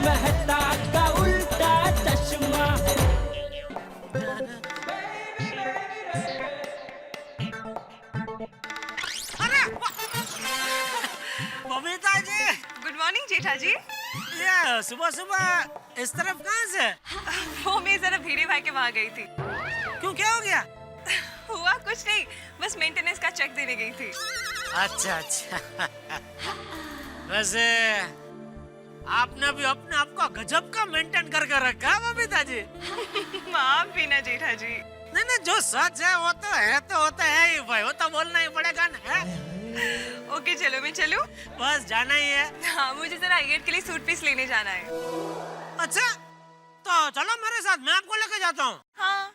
मेहता का उल्टा चश्मा। बबीता जी, गुड मॉर्निंग जेठा जी। ये सुबह सुबह इस तरफ कहाँ से? वो मैं जरा भिड़े भाई के वहाँ गई थी। क्यों, क्या हो गया? हुआ कुछ नहीं, बस मेंटेनेंस का चेक देने गई थी। अच्छा अच्छा। वैसे आपने भी अपने आप को गजब का मेंटेन करके रखा है बबीता जी। माफ भी ना जेठा जी। नहीं नहीं, जो सच है वो तो है, तो होता है ही भाई, वो तो बोलना ही पड़ेगा ना। ओके चलो, मैं चलूं? बस जाना ही है। हाँ, मुझे जरा आईएट के लिए सूट पीस लेने जाना है। अच्छा, तो चलो मेरे साथ, मैं आपको लेके जाता हूँ। हाँ।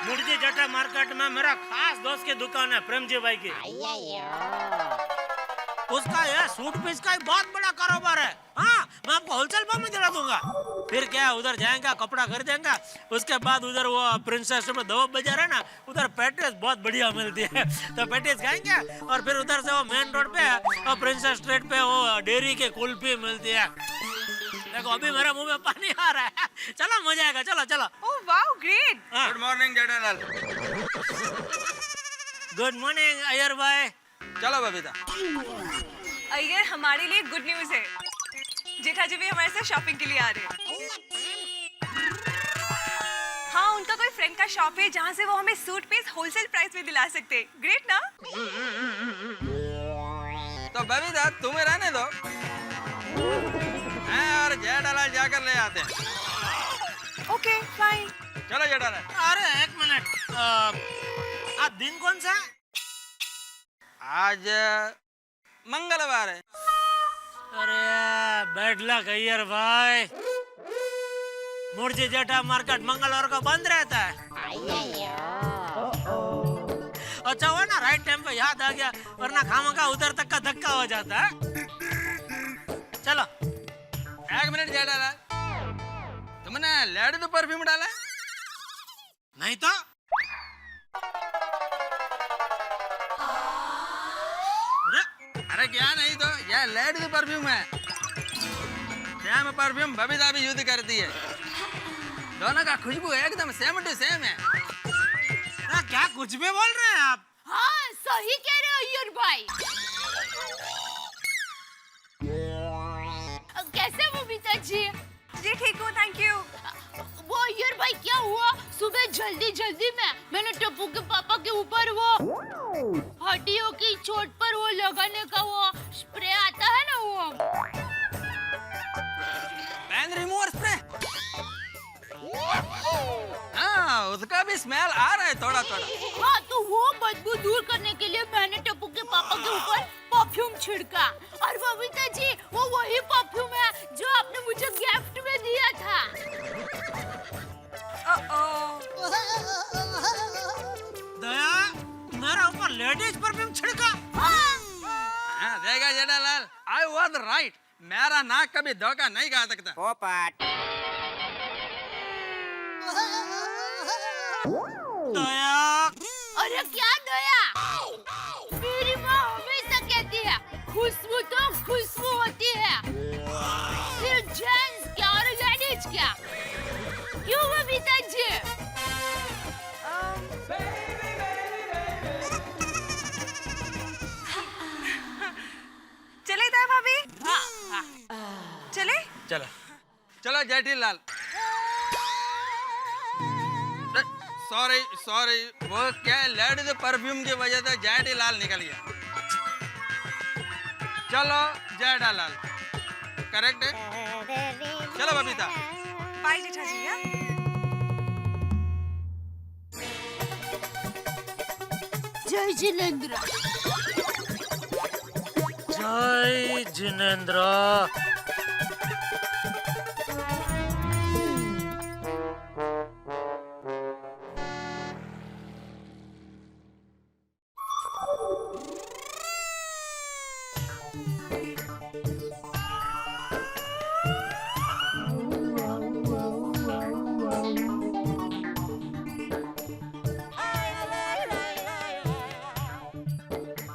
मुर्जी जटा मार्केट में मेरा खास दोस्त की दुकान है, प्रेमजी भाई की। उसका ये सूट पीस का बहुत बड़ा कारोबार है। हाँ, मैं आपको होलसेल भाव में दिला दूंगा। फिर क्या, उधर जाएंगे, कपड़ा खरीदेंगे, उसके बाद उधर वो प्रिंसेस में दवा बाजार है ना, उधर पैटीज बहुत बढ़िया मिलती है, तो पैटीज खाएंगे। और फिर उधर से वो मेन रोड पे और प्रिंसेस स्ट्रीट पे वो डेयरी के कुल्फी मिलती है। देखो अभी मेरे मुंह में पानी आ रहा है। चलो मजा आएगा, चलो चलो। Oh wow, great. Good morning Jethalal. Good morning Iyer भाई। चलो बबीता। अय्यर, हमारे लिए गुड न्यूज है। जेठा जी भी हमारे साथ शॉपिंग के लिए आ रहे हैं। हाँ, उनका कोई फ्रेंड का शॉप है जहाँ से वो हमें सूट पीस होलसेल प्राइस में दिला सकते हैं। ग्रेट ना? तो बबीता तुम्हें रहने दो, मैं और जेठालाल जाकर ले आते हैं। Okay fine. चलो जेठालाल। अरे एक मिनट, आज दिन कौन सा है? आज मंगलवार है। अरे बैड लक अय्यर भाई, मुर्जी जेठा मार्केट मंगलवार को बंद रहता है। अच्छा हुआ ना राइट टाइम पे याद आ गया, वरना खामखा उधर तक का धक्का हो जाता है। चलो। एक मिनट जेठालाल, तुमने लेडी परफ्यूम डाला है? नहीं तो अरे क्या नहीं तो, यह लेडी परफ्यूम है। सेम परफ्यूम बबीता भी यूज करती है। दोनों का खुशबू एकदम सेम टू सेम है। क्या कुछ भी बोल रहे हैं आप? हाँ, सही कह रहे हो अय्यर भाई। कैसे बबीता जी? जी ठीक हूँ, थैंक यू। वो अय्यर भाई क्या हुआ, सुबह जल्दी जल्दी में मैंने टप्पू के पापा के ऊपर वो हड्डियों की चोट पर वो लगाने का वो स्प्रे आता है ना, वो पेन रिमूवर स्प्रे। हाँ, उसका भी स्मेल आ रहा है थोड़ा थोड़ा। हाँ, तो वो बदबू दूर करने के लिए मैंने टप्पू के पापा के ऊपर परफ्यूम छिड़का। और बबीता जी, वो वही परफ्यूम है जो आपने मुझे गिफ्ट में दिया था। दया, मेरा ऊपर लेडीज परफ्यूम छिड़का? हाँ, देखा जेठालाल, I was right। मेरा नाक कभी धोखा नहीं खा सकता। पोपट। दया, अरे क्या दया? मेरी माँ हमेशा कहती है खुशबू तो खुशबू होती है, सिर्फ जेंट्स क्या और लेडीज क्या। क्यों बबीता जी? चले दया भाभी? चले? चलो चलो जेठीलाल। सॉरी सॉरी, वो क्या लेडीज परफ्यूम की वजह से जेठीलाल निकल गया। चलो जेठालाल, करेक्ट है। चलो बबीता। बाय जेठा जी। हाँ? जय जिनेंद्र। जय जिनेंद्र।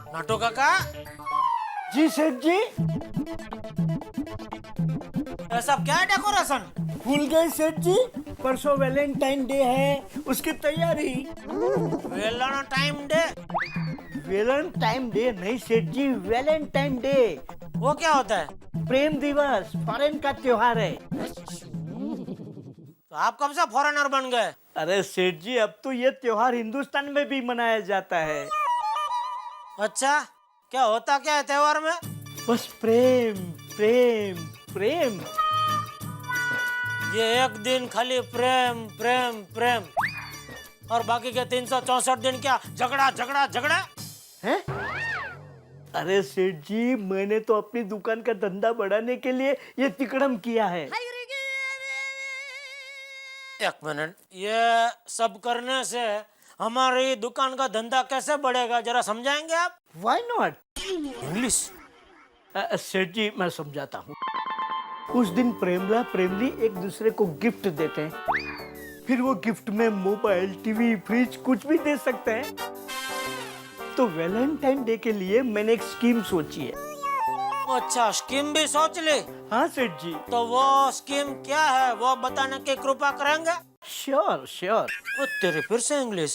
नाटो काका। जी सेठ जी। सब क्या डेकोरेशन? भूल गए सेठ जी, परसों वैलेंटाइन डे है, उसकी तैयारी। Valentine day? वैलेंटाइन डे नहीं सेठ जी, वैलेंटाइन डे। वो क्या होता है? प्रेम दिवस, फॉरेन का त्योहार है। तो आप कब से फॉरेनर बन गए? अरे सेठ जी, अब तो ये त्योहार हिंदुस्तान में भी मनाया जाता है। अच्छा, क्या होता क्या है त्योहार में? बस प्रेम प्रेम प्रेम। ये एक दिन खाली प्रेम प्रेम प्रेम और बाकी के 364 दिन क्या झगड़ा झगड़ा झगड़ा? है? अरे सेठ जी, मैंने तो अपनी दुकान का धंधा बढ़ाने के लिए ये तिकड़म किया है। एक मिनट, ये सब करने से हमारी दुकान का धंधा कैसे बढ़ेगा, जरा समझाएंगे आप? Why not? इंग्लिश? सेठ जी, मैं समझाता हूँ। उस दिन प्रेमला प्रेमली एक दूसरे को गिफ्ट देते हैं, फिर वो गिफ्ट में मोबाइल, टीवी, फ्रिज कुछ भी दे सकते हैं। तो वैलेंटाइन डे के लिए मैंने एक स्कीम सोची है। अच्छा, स्कीम भी सोच ली? हाँ सेठ जी। तो वो स्कीम क्या है, वो बताने की कृपा करेंगे? Sure sure. वो तेरे फिर से इंग्लिश।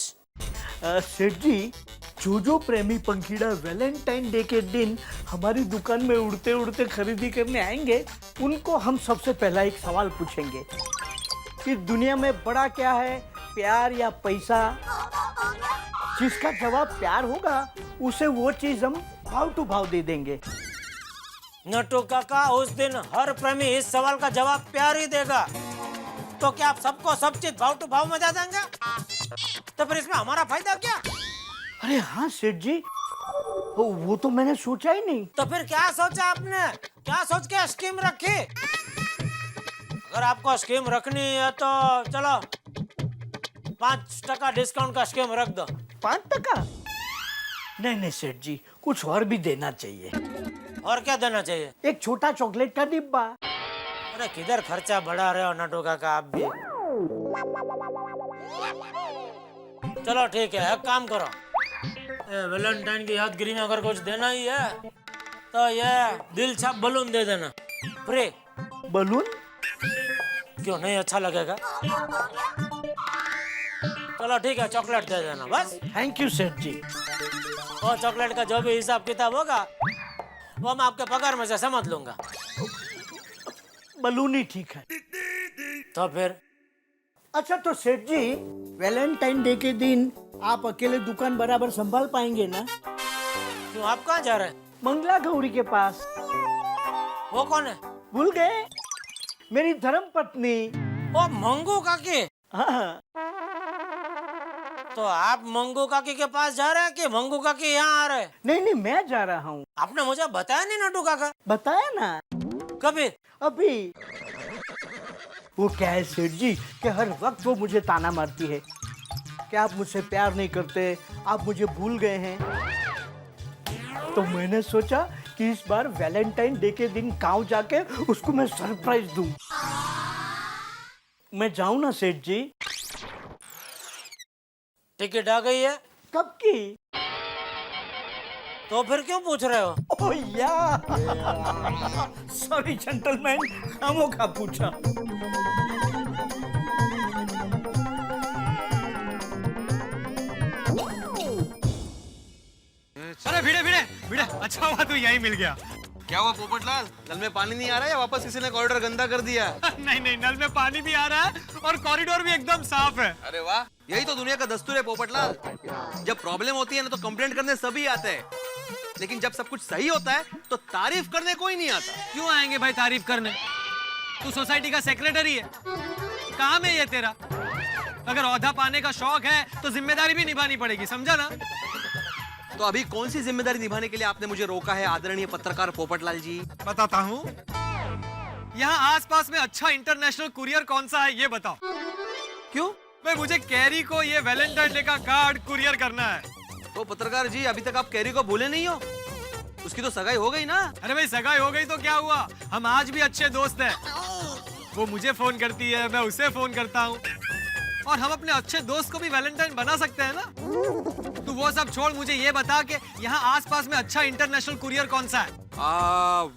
सेठ जी, जो प्रेमी पंखीड़ा वैलेंटाइन डे के दिन हमारी दुकान में उड़ते उड़ते खरीदी करने आएंगे, उनको हम सबसे पहला एक सवाल पूछेंगे कि दुनिया में बड़ा क्या है, प्यार या पैसा? जिसका जवाब प्यार होगा, उसे वो चीज हम भाव टू भाव दे देंगे। नटू काका, उस दिन हर प्रेमी इस सवाल का जवाब प्यार ही देगा। तो क्या आप सबको सब चीज भाव टू भाव में दे देंगे? तो फिर इसमें हमारा फायदा क्या? अरे हाँ सेठ जी, वो तो मैंने सोचा ही नहीं। तो फिर क्या सोचा आपने? क्या सोच के स्कीम रखी? अगर आपको स्कीम रखनी है तो चलो 5% डिस्काउंट का स्कीम रख दो। 5%? नहीं नहीं सेठ जी, कुछ और भी देना चाहिए। और क्या देना चाहिए? एक छोटा चॉकलेट का डिब्बा। अरे किधर खर्चा बढ़ा रहे हो नटू काका आप भी। चलो ठीक है, एक काम करो, वैलेंटाइन की यादगिरी में अगर कुछ देना ही है तो ये दिल छाप बलून दे देना, फ्री। बलून? क्यों नहीं अच्छा लगेगा? चलो ठीक है, चॉकलेट दे देना बस। थैंक यू सेठ जी। और चॉकलेट का जो भी हिसाब किताब होगा वो मैं आपके पगार में से समझ लूंगा। बलून ही ठीक है। तो फिर अच्छा, तो सेठ जी, वैलेंटाइन डे के दिन आप अकेले दुकान बराबर संभाल पाएंगे ना? क्यों, आप कहाँ जा रहे हैं? मंगला गौरी के पास। वो कौन है? भूल गए? मेरी धर्म पत्नी। ओ मंगू काकी। हाँ। तो आप मंगू काकी के पास जा रहे हैं कि मंगू काकी यहाँ आ रहे हैं? नहीं नहीं, मैं जा रहा हूँ। आपने मुझे बताया नहीं नटू काका। बताया ना। कभी? अभी। वो क्या है सेठ जी कि हर वक्त वो मुझे ताना मारती है कि आप मुझसे प्यार नहीं करते, आप मुझे भूल गए हैं। तो मैंने सोचा कि इस बार वैलेंटाइन डे के दिन गांव जाके उसको मैं सरप्राइज दूं। मैं जाऊं ना सेठ जी? टिकट आ गई है? कब की? तो फिर क्यों पूछ रहे हो? ओह या, सॉरी जेंटलमैन, खामोखा पूछा। अरे भिड़े भिड़े भिड़े, अच्छा हुआ तू यहीं मिल गया। क्या हुआ पोपटलाल, नल में पानी नहीं आ रहा है या वापस किसी ने कॉरिडोर गंदा कर दिया? नहीं नहीं, नल में पानी भी आ रहा है और कॉरिडोर भी एकदम साफ है। अरे वाह, यही तो दुनिया का दस्तूर है पोपटलाल। जब प्रॉब्लम होती है ना तो कंप्लेंट करने सभी आते हैं, लेकिन जब सब कुछ सही होता है तो तारीफ करने कोई नहीं आता। क्यों आएंगे भाई तारीफ करने? तू सोसाइटी का सेक्रेटरी है, काम है ये तेरा। अगर ओहदा पाने का शौक है तो जिम्मेदारी भी निभानी पड़ेगी, समझा ना? तो अभी कौन सी जिम्मेदारी निभाने के लिए आपने मुझे रोका है आदरणीय पत्रकार पोपटलाल जी? बताता हूँ। यहाँ आसपास में अच्छा इंटरनेशनल कुरियर कौन सा है ये बताओ। क्यों? भाई मुझे कैरी को ये वैलेंटाइन डे का कार्ड कुरियर करना है। तो पत्रकार जी, अभी तक आप कैरी को भूले नहीं हो? उसकी तो सगाई हो गई ना? अरे भाई सगाई हो गई तो क्या हुआ, हम आज भी अच्छे दोस्त हैं। वो मुझे फोन करती है, मैं उसे फोन करता हूँ। और हम अपने अच्छे दोस्त को भी वैलेंटाइन बना सकते हैं ना। तू वो सब छोड़, मुझे ये बता कि यहाँ आसपास में अच्छा इंटरनेशनल कुरियर कौन सा है?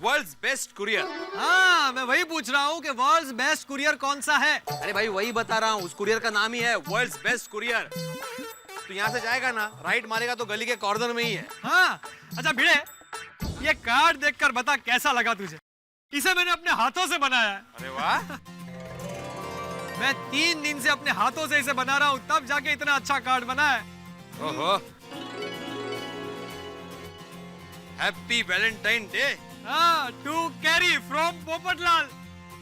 World's best courier. हाँ, मैं वही पूछ रहा हूँ कि वर्ल्ड्स बेस्ट कुरियर कौन सा है? अरे भाई वही बता रहा हूँ, उस कुरियर का नाम ही है वर्ल्ड्स बेस्ट कुरियर। तो यहाँ से जाएगा ना, राइट मारेगा तो गली के कॉर्नर में ही है। हाँ, अच्छा भिड़े, ये कार्ड देखकर बता कैसा लगा तुझे? इसे मैंने अपने हाथों से बनाया है। अरे वाह। मैं 3 दिन से अपने हाथों से इसे बना रहा हूँ, तब जाके इतना अच्छा कार्ड बना है। ओहो, हैप्पी वैलेंटाइन डे। हाँ, टू कैरी फ्रॉम पोपटलाल।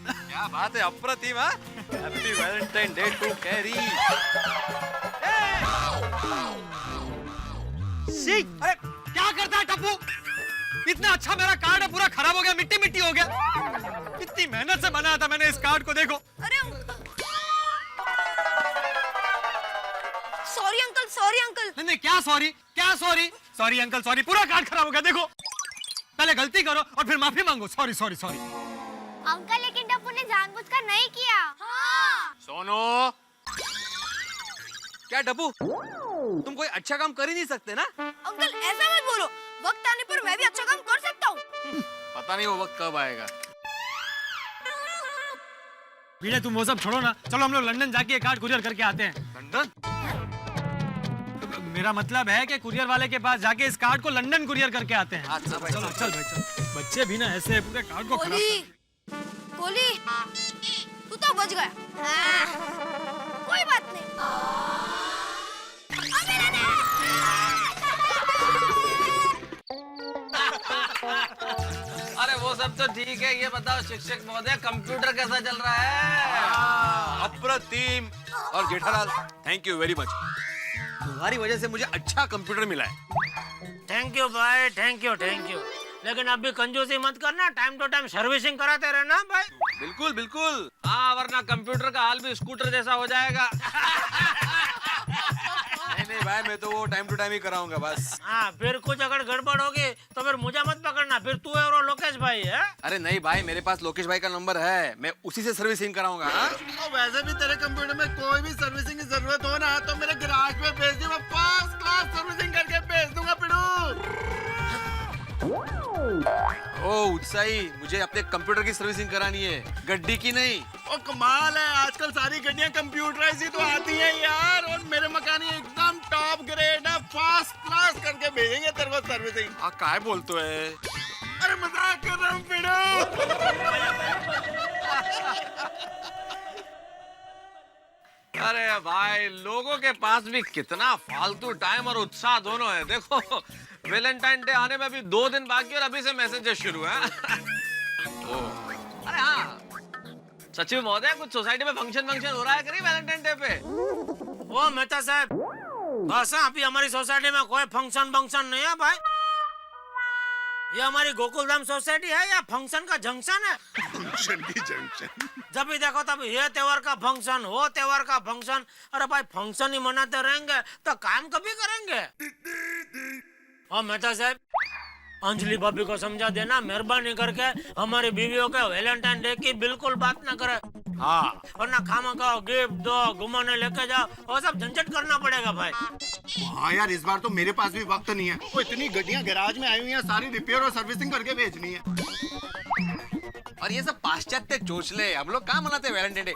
क्या बात है, अप्रतिम। Happy Valentine Day to carry. अरे क्या करता है टप्पू? इतना अच्छा मेरा कार्ड है, पूरा खराब हो गया, मिट्टी मिट्टी हो गया। कितनी मेहनत से बनाया था मैंने इस कार्ड को, देखो। अरे सॉरी अंकल, सॉरी अंकल। नहीं नहीं, क्या सॉरी, क्या सॉरी? सॉरी अंकल सॉरी, पूरा कार्ड खराब हो गया, देखो। पहले गलती करो और फिर माफी मांगो। Sorry sorry sorry. अंकल लेकिन टप्पू ने जानबूझकर नहीं किया। हाँ। सोनो, क्या डब्बू, तुम कोई अच्छा काम कर ही नहीं सकते ना? अंकल ऐसा मत बोलो, वक्त आने पर मैं भी अच्छा काम कर सकता हूँ। पता नहीं वो वक्त कब आएगा। भीड़े तुम वो सब छोड़ो ना, चलो हम लोग लंदन जाके ये कार्ड कुरियर करके आते हैं। लंदन? मेरा मतलब है कि कुरियर वाले के पास जाके इस कार्ड को लंदन कुरियर करके आते हैं। अच्छा भाई, चलो चल भाई चल। बच्चे भी ना ऐसे पूरे कार्ड को खराब। कोली, तू तो बच गया। कोई बात नहीं। अरे वो सब तो ठीक है, ये बताओ शिक्षक महोदय कंप्यूटर कैसा चल रहा है? अप्रतिम। और Jethalal, thank you very much, तुम्हारी वजह से मुझे अच्छा कंप्यूटर मिला है। थैंक यू भाई, थैंक यू थैंक यू। लेकिन अभी कंजूसी मत करना, टाइम टू टाइम सर्विसिंग कराते रहना भाई। बिल्कुल बिल्कुल। हाँ, वरना कंप्यूटर का हाल भी स्कूटर जैसा हो जाएगा। नहीं नहीं भाई, मैं तो वो टाइम टू टाइम ही कराऊंगा बस। हाँ, फिर कुछ अगर गड़बड़ होगी तो फिर मुझे मत पकड़ना, फिर तू है और लोकेश भाई है। अरे नहीं भाई, मेरे पास लोकेश भाई का नंबर है, मैं उसी से सर्विसिंग कराऊंगा। तो वैसे भी तेरे कंप्यूटर में कोई भी सर्विसिंग की जरूरत हो ना तो मेरे गैराज में भेज दी, मैं फर्स्ट क्लास सर्विसिंग करके भेज दूंगा पिड़ू। ओह सही, मुझे अपने कंप्यूटर की सर्विसिंग करानी है, गड्डी की नहीं। ओ कमाल है, आजकल सारी गाड़ियां कंप्यूटराइज ही तो आती हैं यार। और मेरे मकानी एकदम टॉप ग्रेड है, फर्स्ट क्लास करके भेजेंगे तेरे को सर्विसिंग। काय बोलतो है? अरे मजाक कर रहा हूँ पिड़ू। अरे भाई, लोगों के पास भी कितना फालतू टाइम और उत्साह दोनों है। देखो, वैलेंटाइन डे आने में अभी 2 दिन बाकी और अभी से मैसेजेस शुरू है। अरे हाँ, सचिव महोदय, कुछ सोसाइटी में फंक्शन हो रहा है कहीं वैलेंटाइन डे पे? वो मेहता साहब, बस अभी हमारी सोसाइटी में कोई फंक्शन नहीं है भाई। ये हमारी गोकुलधाम सोसाइटी है या फंक्शन का जंक्शन है? फंक्शन की जंक्शन। जब भी देखो तब ये त्योहार का फंक्शन, वो त्योहार का फंक्शन। अरे भाई, फंक्शन ही मनाते रहेंगे तो काम कभी करेंगे? और मेहता साहब, अंजलि भाभी को समझा देना मेहरबानी करके, हमारी बीवियों के वैलेंटाइन डे की बिल्कुल बात ना करे। हाँ, वरना खामा खाओ, गिफ्ट दो, घुमाने लेके जाओ, वो सब झंझट करना पड़ेगा भाई। हाँ यार, इस बार तो मेरे पास भी वक्त नहीं है। वो इतनी गाड़ियां गैराज में आई हुई हैं, सारी रिपेयर और सर्विसिंग करके भेजनी है। और ये सब पाश्चात्य चोचले, हम लोग कहाँ मनाते हैं वैलेंटाइन डे?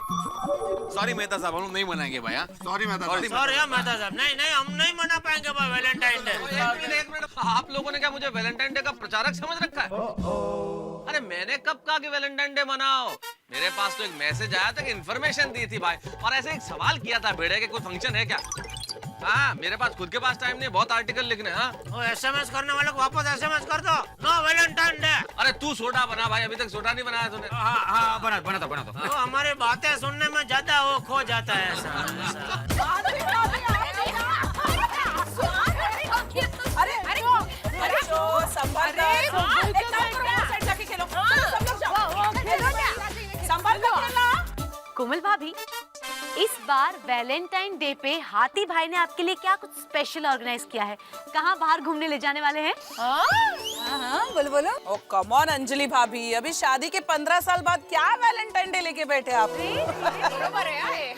सॉरी मेहता साहब, हम लोग नहीं मनाएंगे भाई। सॉरी मेहता साहब। सॉरी मेहता साहब, नहीं हम नहीं मना पाएंगे भाई वैलेंटाइन डे। एक मिनट, आप लोगों ने क्या मुझे वैलेंटाइन डे का प्रचारक समझ रखा है? अरे मैंने कब कहा कि वैलेंटाइन डे मनाओ? मेरे पास तो एक मैसेज आया था कि इन्फॉर्मेशन दी थी भाई, और ऐसे एक सवाल किया था भेड़े के कोई फंक्शन है क्या? हाँ, मेरे पास खुद के पास टाइम नहीं, बहुत आर्टिकल लिखने। हाँ, वो एसएमएस करने वाले को वापस एसएमएस कर दो, नो वैलेंटाइन डे। अरे तू सोडा बना भाई, अभी तक सोडा नहीं बनाया तूने। हाँ, बना दो। तो हमारी बातें सुनने में ज्यादा वो खो जाता है ऐसा। कोमल भाभी, इस बार वैलेंटाइन डे पे हाथी भाई ने आपके लिए क्या कुछ स्पेशल ऑर्गेनाइज किया है? कहाँ बाहर घूमने ले जाने वाले हैं? हाँ बोलो बोलो। ओ कम ऑन अंजलि भाभी, अभी शादी के 15 साल बाद क्या वैलेंटाइन डे लेके बैठे आप?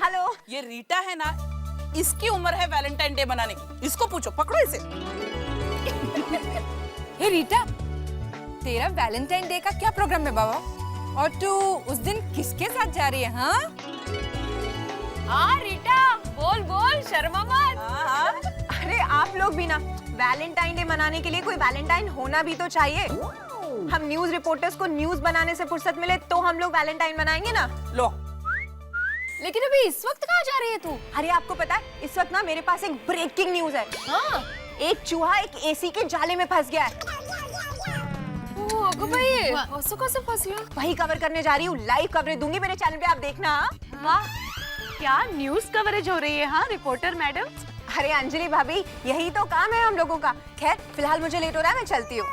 हेलो, ये रीटा है ना, इसकी उम्र है वैलेंटाइन डे मनाने की। इसको पूछो, पकड़ो इसे। हे रीटा, तेरा वैलेंटाइन डे का क्या प्रोग्राम है बाबा? और तू उस दिन किसके साथ जा रही है? हाँ रीटा, बोल बोल, शर्मा मत। अरे आप लोग भी ना, वैलेंटाइन डे मनाने के लिए कोई वैलेंटाइन होना भी तो चाहिए। हम न्यूज रिपोर्टर्स को न्यूज बनाने से फुर्सत मिले तो हम लोग वैलेंटाइन मनाएंगे ना। लो, लेकिन अभी इस वक्त कहाँ जा रही है तू? अरे आपको पता है, इस वक्त ना मेरे पास एक ब्रेकिंग न्यूज है। हाँ, एक चूहा एक एसी के जाले में फंस गया है। वही कवर करने जा रही हूँ, लाइव कवरेज दूंगी मेरे चैनल पे, आप देखना। वाह, क्या न्यूज कवरेज हो रही है। हाँ रिपोर्टर मैडम। अरे अंजलि भाभी, यही तो काम है हम लोगों का। खैर फिलहाल मुझे लेट हो रहा है, मैं चलती हूँ।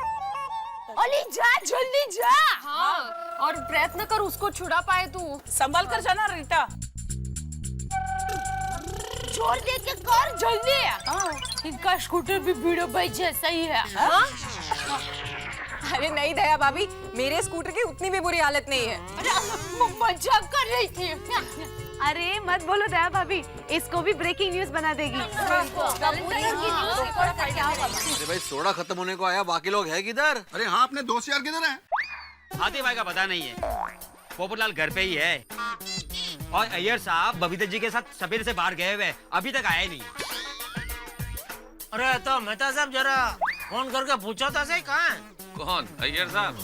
अली जा, जल्दी जा। हाँ, और प्रयत्न कर उसको छुड़ा पाए तू। संभल कर जाना रीटा। छोड़ दे के कर जल्दी। हाँ, इनका स्कूटर भी वीडियो भाई जैसा ही है। हाँ? अरे नहीं दया भाभी, मेरे स्कूटर की उतनी भी बुरी हालत नहीं है। मजाक कर रही थी। अरे मत बोलो दया भाभी, इसको भी ब्रेकिंग न्यूज बना देगी। अरे भाई सोडा खत्म होने को आया, बाकी लोग है किधर? अरे हाँ, अपने दोस्त यार किधर हैं? हाथी भाई का पता नहीं है, पोपटलाल घर पे ही है। और अय्यर साहब बबीता जी के साथ सवेरे से बाहर गए हुए, अभी तक आए नहीं। अरे तो मेहता साहब जरा फोन करके पूछा था सही, कहाँ है? कौन? अय्यर साहब?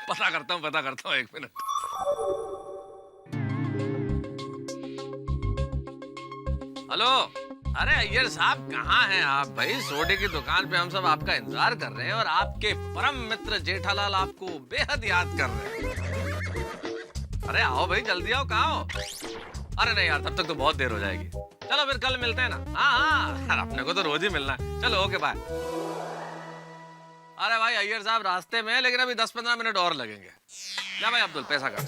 पता करता हूँ, एक मिनट। हेलो, अरे अय्यर साहब कहाँ हैं आप? भाई सोडे की दुकान पे हम सब आपका इंतजार कर रहे हैं और आपके परम मित्र जेठालाल आपको बेहद याद कर रहे हैं। अरे आओ भाई, जल्दी आओ, कहाँ हो? अरे नहीं यार, तब तक तो बहुत देर हो जाएगी। चलो फिर कल मिलते हैं ना। हाँ, अपने को तो रोज ही मिलना है। चलो ओके बाय। अरे भाई अय्यर साहब रास्ते में है, लेकिन अभी 10-15 मिनट और लगेंगे। क्या भाई अब्दुल, पैसा कर।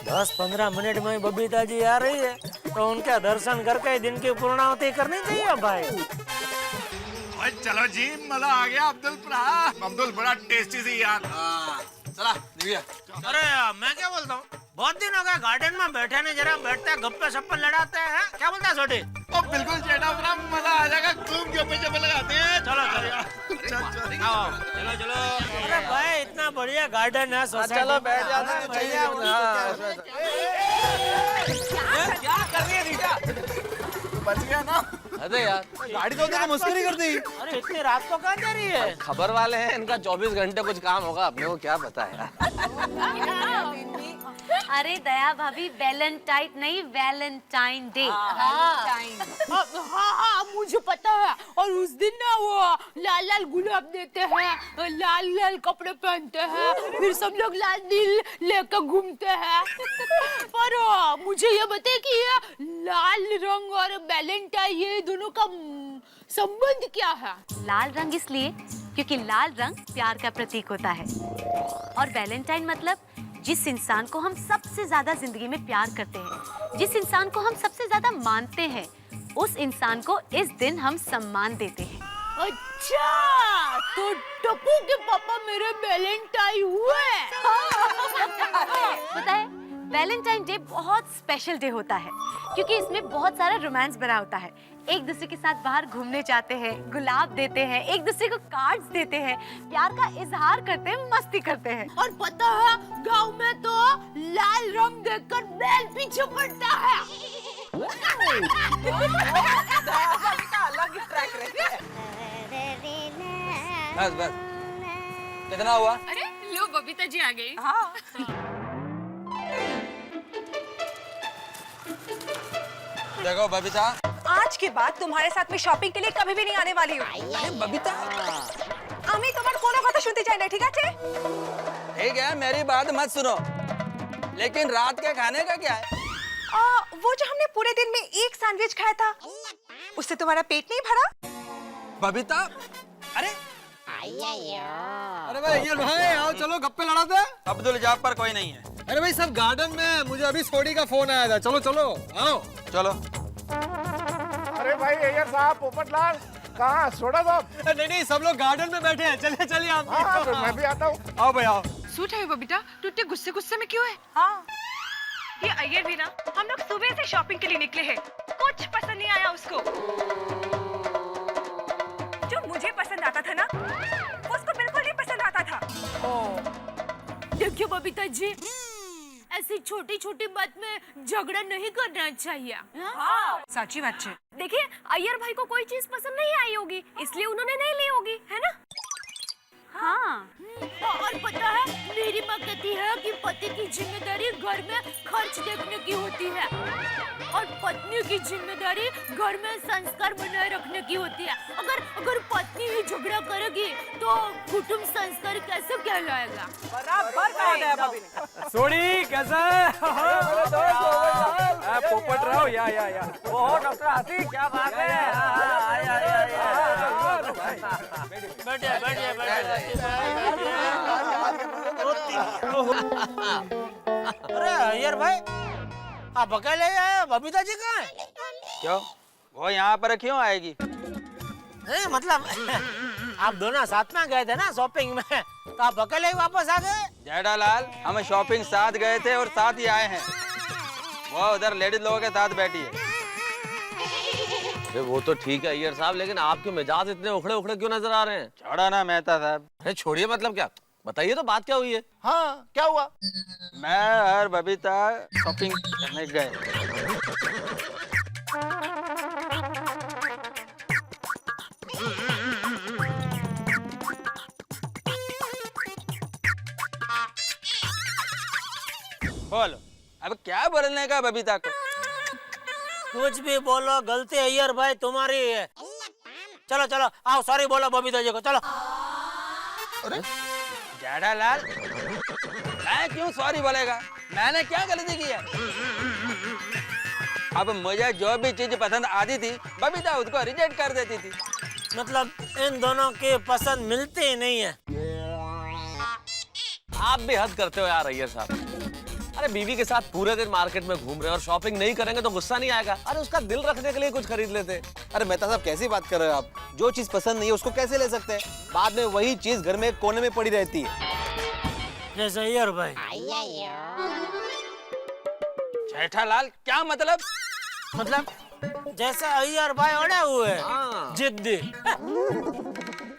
10-15 मिनट में बबीता जी आ रही है तो उनका दर्शन करके दिन की पूर्णाहुति करनी चाहिए भाई। चलो जी, मजा आ गया। अब्दुल बड़ा टेस्टी सी यार। चला दिव्या। अरे मैं क्या बोलता हूँ, बहुत दिन हो गए गार्डन में बैठे नहीं, जरा बैठते हैं गप्पे सप्पे लड़ाते हैं। क्या बोलता है छोटे? ओ बिल्कुल जेठा, मजा आ जाएगा। खूब गप्पे लगाते हैं। चलो चलो। अरे भाई इतना बढ़िया गार्डन है, चलो बैठ जाना चाहिए। क्या कर रही है रीटा? बच गया ना? अरे यार गाड़ी तो क्या मस्करी कर दी। अरे इतनी रात को कहाँ जा रही है? खबर वाले हैं, इनका 24 घंटे कुछ काम होगा, अपने को क्या पता है। अरे दया भाभी, वैलेंटाइन नहीं, वैलेंटाइन डे। हाँ, मुझे पता है। और उस दिन ना वो लाल लाल गुलाब देते हैं, लाल लाल कपड़े पहनते हैं, फिर सब लोग लाल दिल लेकर घूमते हैं। पर मुझे ये बताइए कि ये लाल रंग और वैलेंटाइन, ये दोनों का संबंध क्या है? लाल रंग इसलिए क्योंकि लाल रंग प्यार का प्रतीक होता है, और वैलेंटाइन मतलब जिस इंसान को हम सबसे ज्यादा जिंदगी में प्यार करते हैं, जिस इंसान को हम सबसे ज्यादा मानते हैं, उस इंसान को इस दिन हम सम्मान देते हैं। अच्छा, तो टप्पू के पापा मेरे वैलेंटाइन हुए। पता है, वैलेंटाइन डे बहुत स्पेशल डे होता है क्योंकि इसमें बहुत सारा रोमांस भरा होता है। एक दूसरे के साथ बाहर घूमने जाते हैं, गुलाब देते हैं, एक दूसरे को कार्ड्स देते हैं, प्यार का इजहार करते हैं, मस्ती करते हैं। और पता है, गांव में तो लाल रंग देखकर बैल पीछे पड़ता है। अलग ही ट्रैक रहता है। बस कितना हुआ? अरे लो, बबीता जी आ गई। हाँ। देखो बबीता, आज के बाद तुम्हारे साथ में शॉपिंग के लिए कभी भी नहीं आने वाली हूँ। अरे बबीता, আমি তোমার কোনো কথা শুনতে চাই না, ঠিক আছে? ठीक है मेरी बात मत सुनो, लेकिन रात के खाने का क्या है? वो जो हमने पूरे दिन में एक सैंडविच खाया था, उससे तुम्हारा पेट नहीं भरा? बबीता, अरे अरे भाई अय्यर भाई, आओ चलो गप्पे लड़ाते हैं। अब्दुल जाफर कोई नहीं है। अरे भाई सब गार्डन में, मुझे अभी सोडी का फोन आया था। चलो चलो आओ। चलो। अरे भाई अय्यर साहब, पोपटलाल, कहाँ सोडा साहब? नहीं नहीं, सब लोग गार्डन में बैठे हैं, चलिए चलिए आप भी। हाँ, तो मैं भी आता हूँ। आओ भाई आओ। सूट है बबीता, तू इतने गुस्से गुस्से में क्यों है? हाँ ये अय्यर भी ना, हम लोग सुबह से शॉपिंग के लिए निकले हैं, कुछ पसंद नहीं आया उसको। जो मुझे पसंद आता था ना, वो उसको बिल्कुल नहीं पसंद आता था। देखिए बबीता जी, ऐसी छोटी छोटी बात में झगड़ा नहीं करना चाहिए। हाँ, सच्ची बात है। देखिए, अय्यर भाई को कोई चीज पसंद नहीं आई होगी, इसलिए उन्होंने नहीं ली होगी, है ना? हाँ, और पता है, मेरी माँ कहती है कि पति की जिम्मेदारी घर में खर्च देखने की होती है और पत्नी की जिम्मेदारी घर में संस्कार बनाए रखने की होती है। अगर पत्नी ही झगड़ा करेगी तो कुटुंब संस्कार कैसे कहलाएगा? बराबर कहा गया भाभी ने। सोनी कैसा है? पोपट रहो या। ओहो डॉक्टर हाथी, क्या बात है? बैठिए बैठिए बैठिए। अरे अय्यर भाई, आप अकेले आए, बबीता जी कहाँ है? क्यों, वो यहाँ पर क्यों आएगी? नहीं मतलब आप दोनों साथ में गए थे ना शॉपिंग में, तो आप अकेले ही वापस आ गए? जेठालाल, हम शॉपिंग साथ गए थे और साथ ही आए हैं। वो उधर लेडीज लोगों के साथ बैठी है। अरे वो तो ठीक है अय्यर साहब, लेकिन आपके मिजाज इतने उखड़े उखड़े क्यों नजर आ रहे हैं? छोड़ा ना मेहता साहब। अरे छोड़िए, मतलब क्या? बताइए तो बात क्या हुई है? हाँ, क्या हुआ? मैं और बबीता शॉपिंग करने गए। बोलो, अब क्या बोलने का बबीता को? कुछ भी बोलो, गलती अय्यर भाई तुम्हारी है। चलो चलो आओ, सॉरी बोलो बबीता जी को, चलो। जेठालाल, मैं क्यों सॉरी बोलेगा? मैंने क्या गलती की है? अब मुझे जो भी चीज पसंद आती थी, बबीता उसको रिजेक्ट कर देती थी। मतलब इन दोनों की पसंद मिलती ही नहीं है। आप भी हद करते हो यार अय्यर साहब। अरे बीवी के साथ पूरे दिन मार्केट में घूम रहे हैं और शॉपिंग नहीं करेंगे तो गुस्सा नहीं आएगा? अरे उसका दिल रखने के लिए कुछ खरीद लेते। अरे मेहता साहब, कैसी बात कर रहे हो आप? जो चीज पसंद नहीं है उसको कैसे ले सकते हैं? बाद में वही चीज घर में एक कोने में पड़ी रहती है। जैसे अय्यर भाई। जेठालाल, क्या मतलब? मतलब जैसे अय्यर भाई अड़े हुए जिद्दी।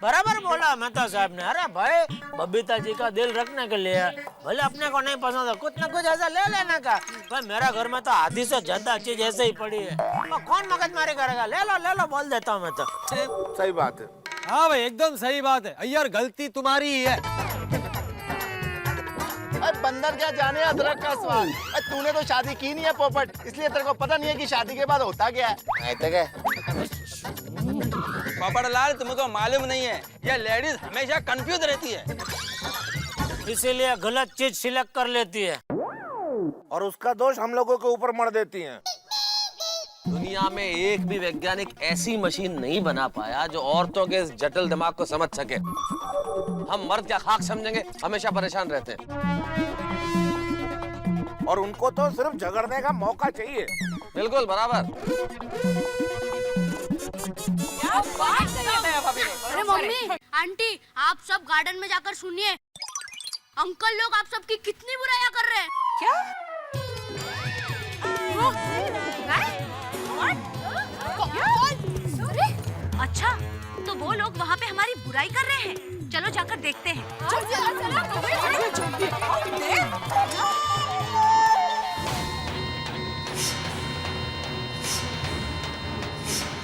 बराबर बोला मेहता साहब ने। अरे भाई, बबीता जी का दिल रखने के लिए भले अपने को नहीं पसंद है, कुछ ना कुछ ऐसा ले लेने का। भाई मेरा घर में तो आधी से ज्यादा चीज ऐसे ही पड़ी है, तो कौन मगजमारी करेगा? ले लो बोल देता हूँ मैं तो। सही बात है। हाँ भाई, एकदम सही बात है। अय्यर, गलती तुम्हारी ही है। अरे बंदर क्या जाने अदरक का स्वाद। अरे तूने तो शादी की नहीं है पोपट, इसलिए तेरे को पता नहीं है कि शादी के बाद होता क्या है। पोपटलाल, तुमको मालूम नहीं है, ये लेडीज हमेशा कंफ्यूज रहती है, इसीलिए गलत चीज सिलेक्ट कर लेती है और उसका दोष हम लोगों के ऊपर मर देती हैं। दुनिया में एक भी वैज्ञानिक ऐसी मशीन नहीं बना पाया जो औरतों के इस जटिल दिमाग को समझ सके। हम मर्द क्या खाक समझेंगे, हमेशा परेशान रहते हैं। और उनको तो सिर्फ झगड़ने का मौका चाहिए। बिल्कुल बराबर। क्या बात कही है भाभी ने। अरे मम्मी, आंटी, आप सब गार्डन में जाकर सुनिए। अंकल लोग आप सबकी कितनी बुराइयां कर रहे हैं। क्या? अच्छा, तो वो लोग वहाँ पे हमारी बुराई कर रहे हैं। चलो जाकर देखते हैं।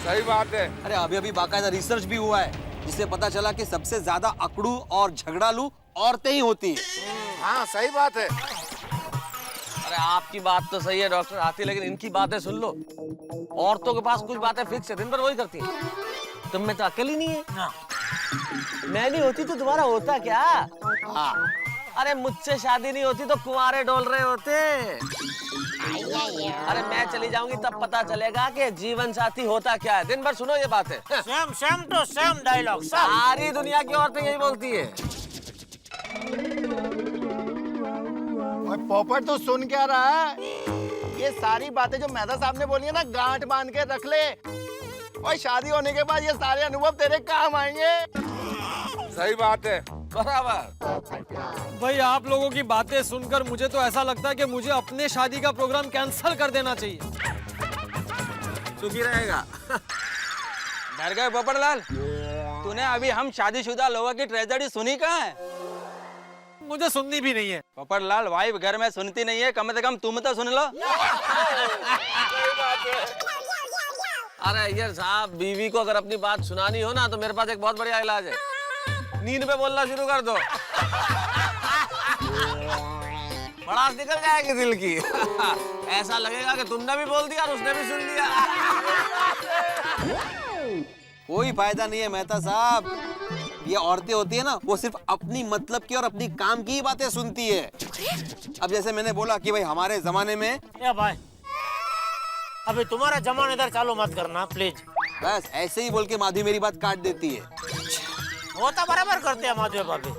सही बात है। अरे अभी अभी बाकायदा रिसर्च भी हुआ है, जिससे पता चला कि सबसे ज्यादा अकड़ू और झगड़ालू औरतें ही होती हैं। हाँ सही बात है। अरे आपकी बात तो सही है डॉक्टर हाथी, लेकिन इनकी बातें सुन लो। औरतों के पास कुछ बातें फिक्स है, दिन भर वही करती हैं। तुम में तो अकल ही नहीं है। मैं नहीं होती तो तुम्हारा होता क्या? हाँ। अरे मुझसे शादी नहीं होती तो कुंवारे डोल रहे होते। अरे मैं चली जाऊंगी तब पता चलेगा कि जीवन साथी होता क्या है। दिन भर सुनो ये बातें। Same to same dialogue. सारी दुनिया की औरतें यही बोलती है। पोपट तो सुन क्या रहा है? ये सारी बातें जो मेहता साहब ने बोली है ना, गांठ बांध के रख ले। और शादी होने के बाद ये सारे अनुभव तेरे काम आएंगे। सही बात है। बराबर। भाई आप लोगों की बातें सुनकर मुझे तो ऐसा लगता है कि मुझे अपने शादी का प्रोग्राम कैंसिल कर देना चाहिए। सुखी रहेगा। डर गए पोपटलाल? तूने अभी हम शादीशुदा लोगों की ट्रेजेडी सुनी कहाँ है? मुझे सुननी भी नहीं है। पोपटलाल वाइफ घर में सुनती नहीं है, कम से कम तुम तो सुन लो। अरे अय्यर साहब, बीवी को अगर अपनी बात सुनानी हो ना तो मेरे पास एक बहुत बढ़िया इलाज है। नींद में बोलना शुरू कर दो। भड़ास निकल जाएगी दिल की। ऐसा लगेगा कि तुमने भी बोल दिया और उसने भी सुन लिया। कोई फायदा नहीं है मेहता साहब। ये औरतें होती है ना, वो सिर्फ अपनी मतलब की और अपनी काम की ही बातें सुनती है। अब जैसे मैंने बोला कि भाई हमारे जमाने में ए भाई, अभी तुम्हारा जमाना इधर चालू मत करना प्लीज। बस ऐसे ही बोल के माधवी मेरी बात काट देती है। वो तो बराबर करते हैं माधवी भाभी।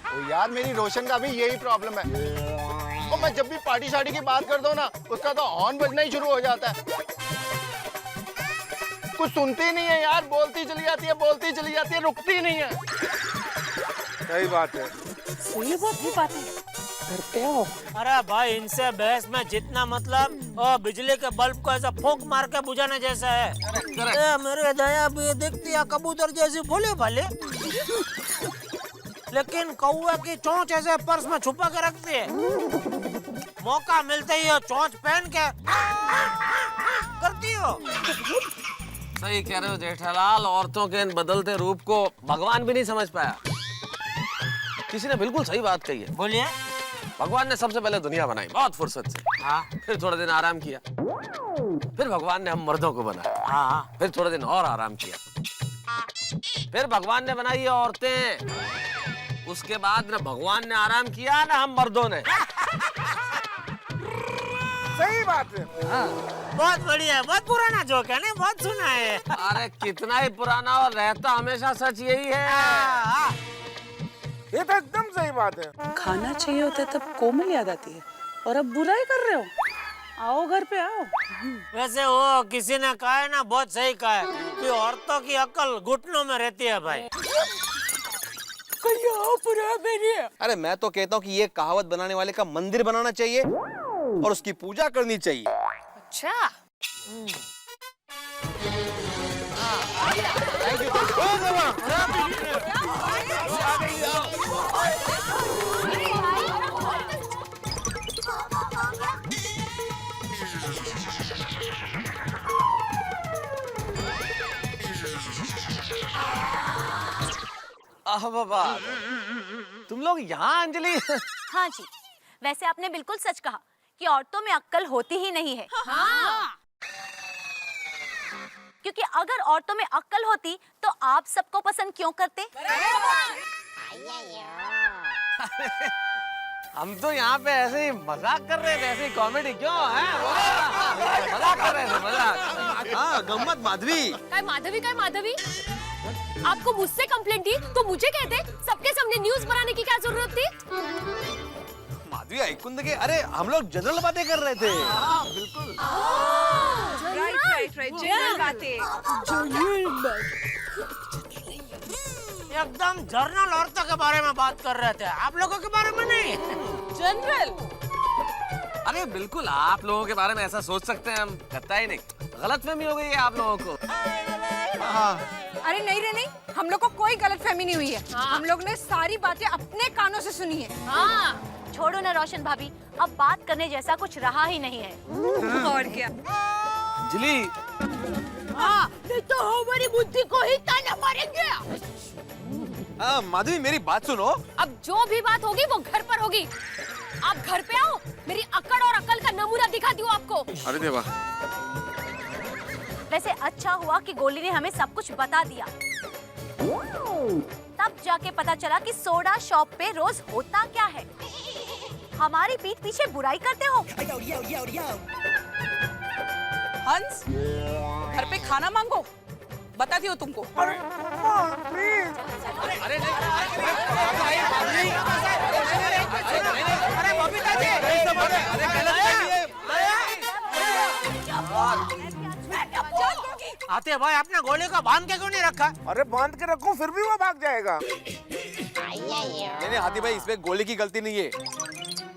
तो यार मेरी रोशन का भी यही प्रॉब्लम है। और मैं जब भी पार्टी शार्टी की बात करता हूँ ना, उसका तो हॉर्न बजना ही शुरू हो जाता है। कुछ सुनती नहीं है यार, बोलती चली जाती है, बोलती चली जाती है, रुकती नहीं है। सही बात है। सही बात ही बात है। घर पे आओ। अरे भाई, इनसे बहस में जितना मतलब और बिजली के बल्ब को ऐसा फूंक मार के बुझाने जैसा है। ए, मेरे दया भी दिखती है कबूतर जैसी भोले भाले, लेकिन कौवा की चोंच ऐसे पर्स में छुपा के रखती है। मौका मिलते ही चोंच पहन के करती हो। सही कह रहे हो जेठालाल, औरतों के इन बदलते रूप को भगवान भी नहीं समझ पाया। किसी ने बिल्कुल सही बात कही है। बोलिए। भगवान ने सबसे पहले दुनिया बनाई बहुत फुर्सत से। हाँ। फिर थोड़े दिन आराम किया। फिर भगवान ने हम मर्दों को बनाया। हाँ। फिर थोड़े दिन और आराम किया। फिर भगवान ने बनाई है औरतें। उसके बाद न भगवान ने आराम किया न हम मर्दों ने। सही बात है। बहुत बढ़िया, बहुत पुराना जोक है, नहीं बहुत सुना है। अरे कितना ही पुराना और रहता हमेशा सच यही है। ये तो एकदम सही बात है। खाना चाहिए होता है तब कोमल याद आती है, और अब बुराई कर रहे हो। आओ घर पे आओ। वैसे वो किसी ने कहा है ना, बहुत सही कहा है कि औरतों की अक्ल घुटनों में रहती है भाई। अरे मैं तो कहता हूँ कि ये कहावत बनाने वाले का मंदिर बनाना चाहिए और उसकी पूजा करनी चाहिए। अच्छा। बाबा, तुम लोग यहाँ अंजलि? हाँ जी, वैसे आपने बिल्कुल सच कहा कि औरतों में अक्ल होती ही नहीं है। हाँ। क्योंकि अगर औरतों में अक्ल होती तो आप सबको पसंद क्यों करते? हम तो यहाँ पे ऐसे ही मजाक कर रहे थे, ऐसे ही कॉमेडी क्यों है? मजाक कर रहे थे, मजाक। हाँ, गम्मत माधवी। काय माधवी? आपको मुझसे कंप्लेंट थी तो मुझे कहते, सबके सामने न्यूज़ बनाने की क्या जरूरत थी? माधवी ऐकून दे, अरे हम लोग जनरल बातें कर रहे थे। बिल्कुल। राइट, जनरल बातें। एकदम जर्नल औरतों के बारे में बात कर रहे थे, आप लोगों के बारे में नहीं। जनरल। अरे बिल्कुल, आप लोगों के बारे में ऐसा सोच सकते हैं हम, कहता ही नहीं। गलतफहमी हो गई है आप लोगों को। अरे नहीं रे नहीं, हम लोग को कोई गलतफहमी नहीं हुई है। हम लोग ने सारी बातें अपने कानों से सुनी है। हाँ, छोड़ो ना रोशन भाभी, अब बात करने जैसा कुछ रहा ही नहीं है। और क्या? अंजलि। हाँ, नहीं तो हमारी बुद्धि को ही ताना मारेंगे। माधवी मेरी बात सुनो। अब जो भी बात होगी वो घर पर होगी। आप घर पे आओ, मेरी अकड़ और अकल का नमूना दिखा दूं आपको। अरे देवा। वैसे अच्छा हुआ कि गोली ने हमें सब कुछ बता दिया। तब जाके पता चला कि सोडा शॉप पे रोज होता क्या है। हमारी पीठ पीछे बुराई करते हो। हंस, घर पे खाना मांगो, बताती हो तुमको। अरे आते भाई अपने गोले को बांध के क्यों नहीं रखा? अरे बांध के रखो फिर भी वो भाग जाएगा। नहीं हाथी भाई, इसमें गोले की गलती नहीं है,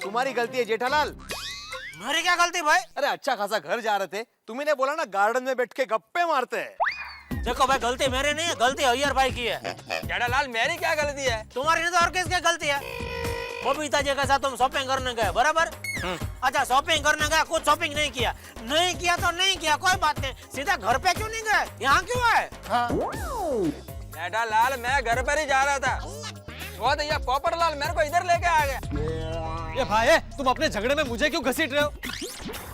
तुम्हारी गलती है जेठालाल। मेरी क्या गलती भाई? अरे अच्छा खासा घर जा रहे थे, तुम्ही ने बोला ना गार्डन में बैठ के गप्पे मारते हैं। देखो भाई, गलती मेरी नहीं है, गलती अय्यर भाई की है। जेठालाल मेरी क्या गलती है? तुम्हारी नहीं तो और किसकी गलती है? बबीता जी के साथ तुम शॉपिंग करने गए, बराबर? अच्छा, शॉपिंग करने गए, कुछ शॉपिंग नहीं किया तो नहीं किया, कोई बात नहीं। सीधा घर पे क्यों नहीं गए? यहाँ क्यों आए? जेठालाल मैं घर पर ही जा रहा था, वो तो ये पोपटलाल मेरे को इधर लेके आ गया। ये भाई तुम अपने झगड़े में मुझे क्यों घसीट रहे हो?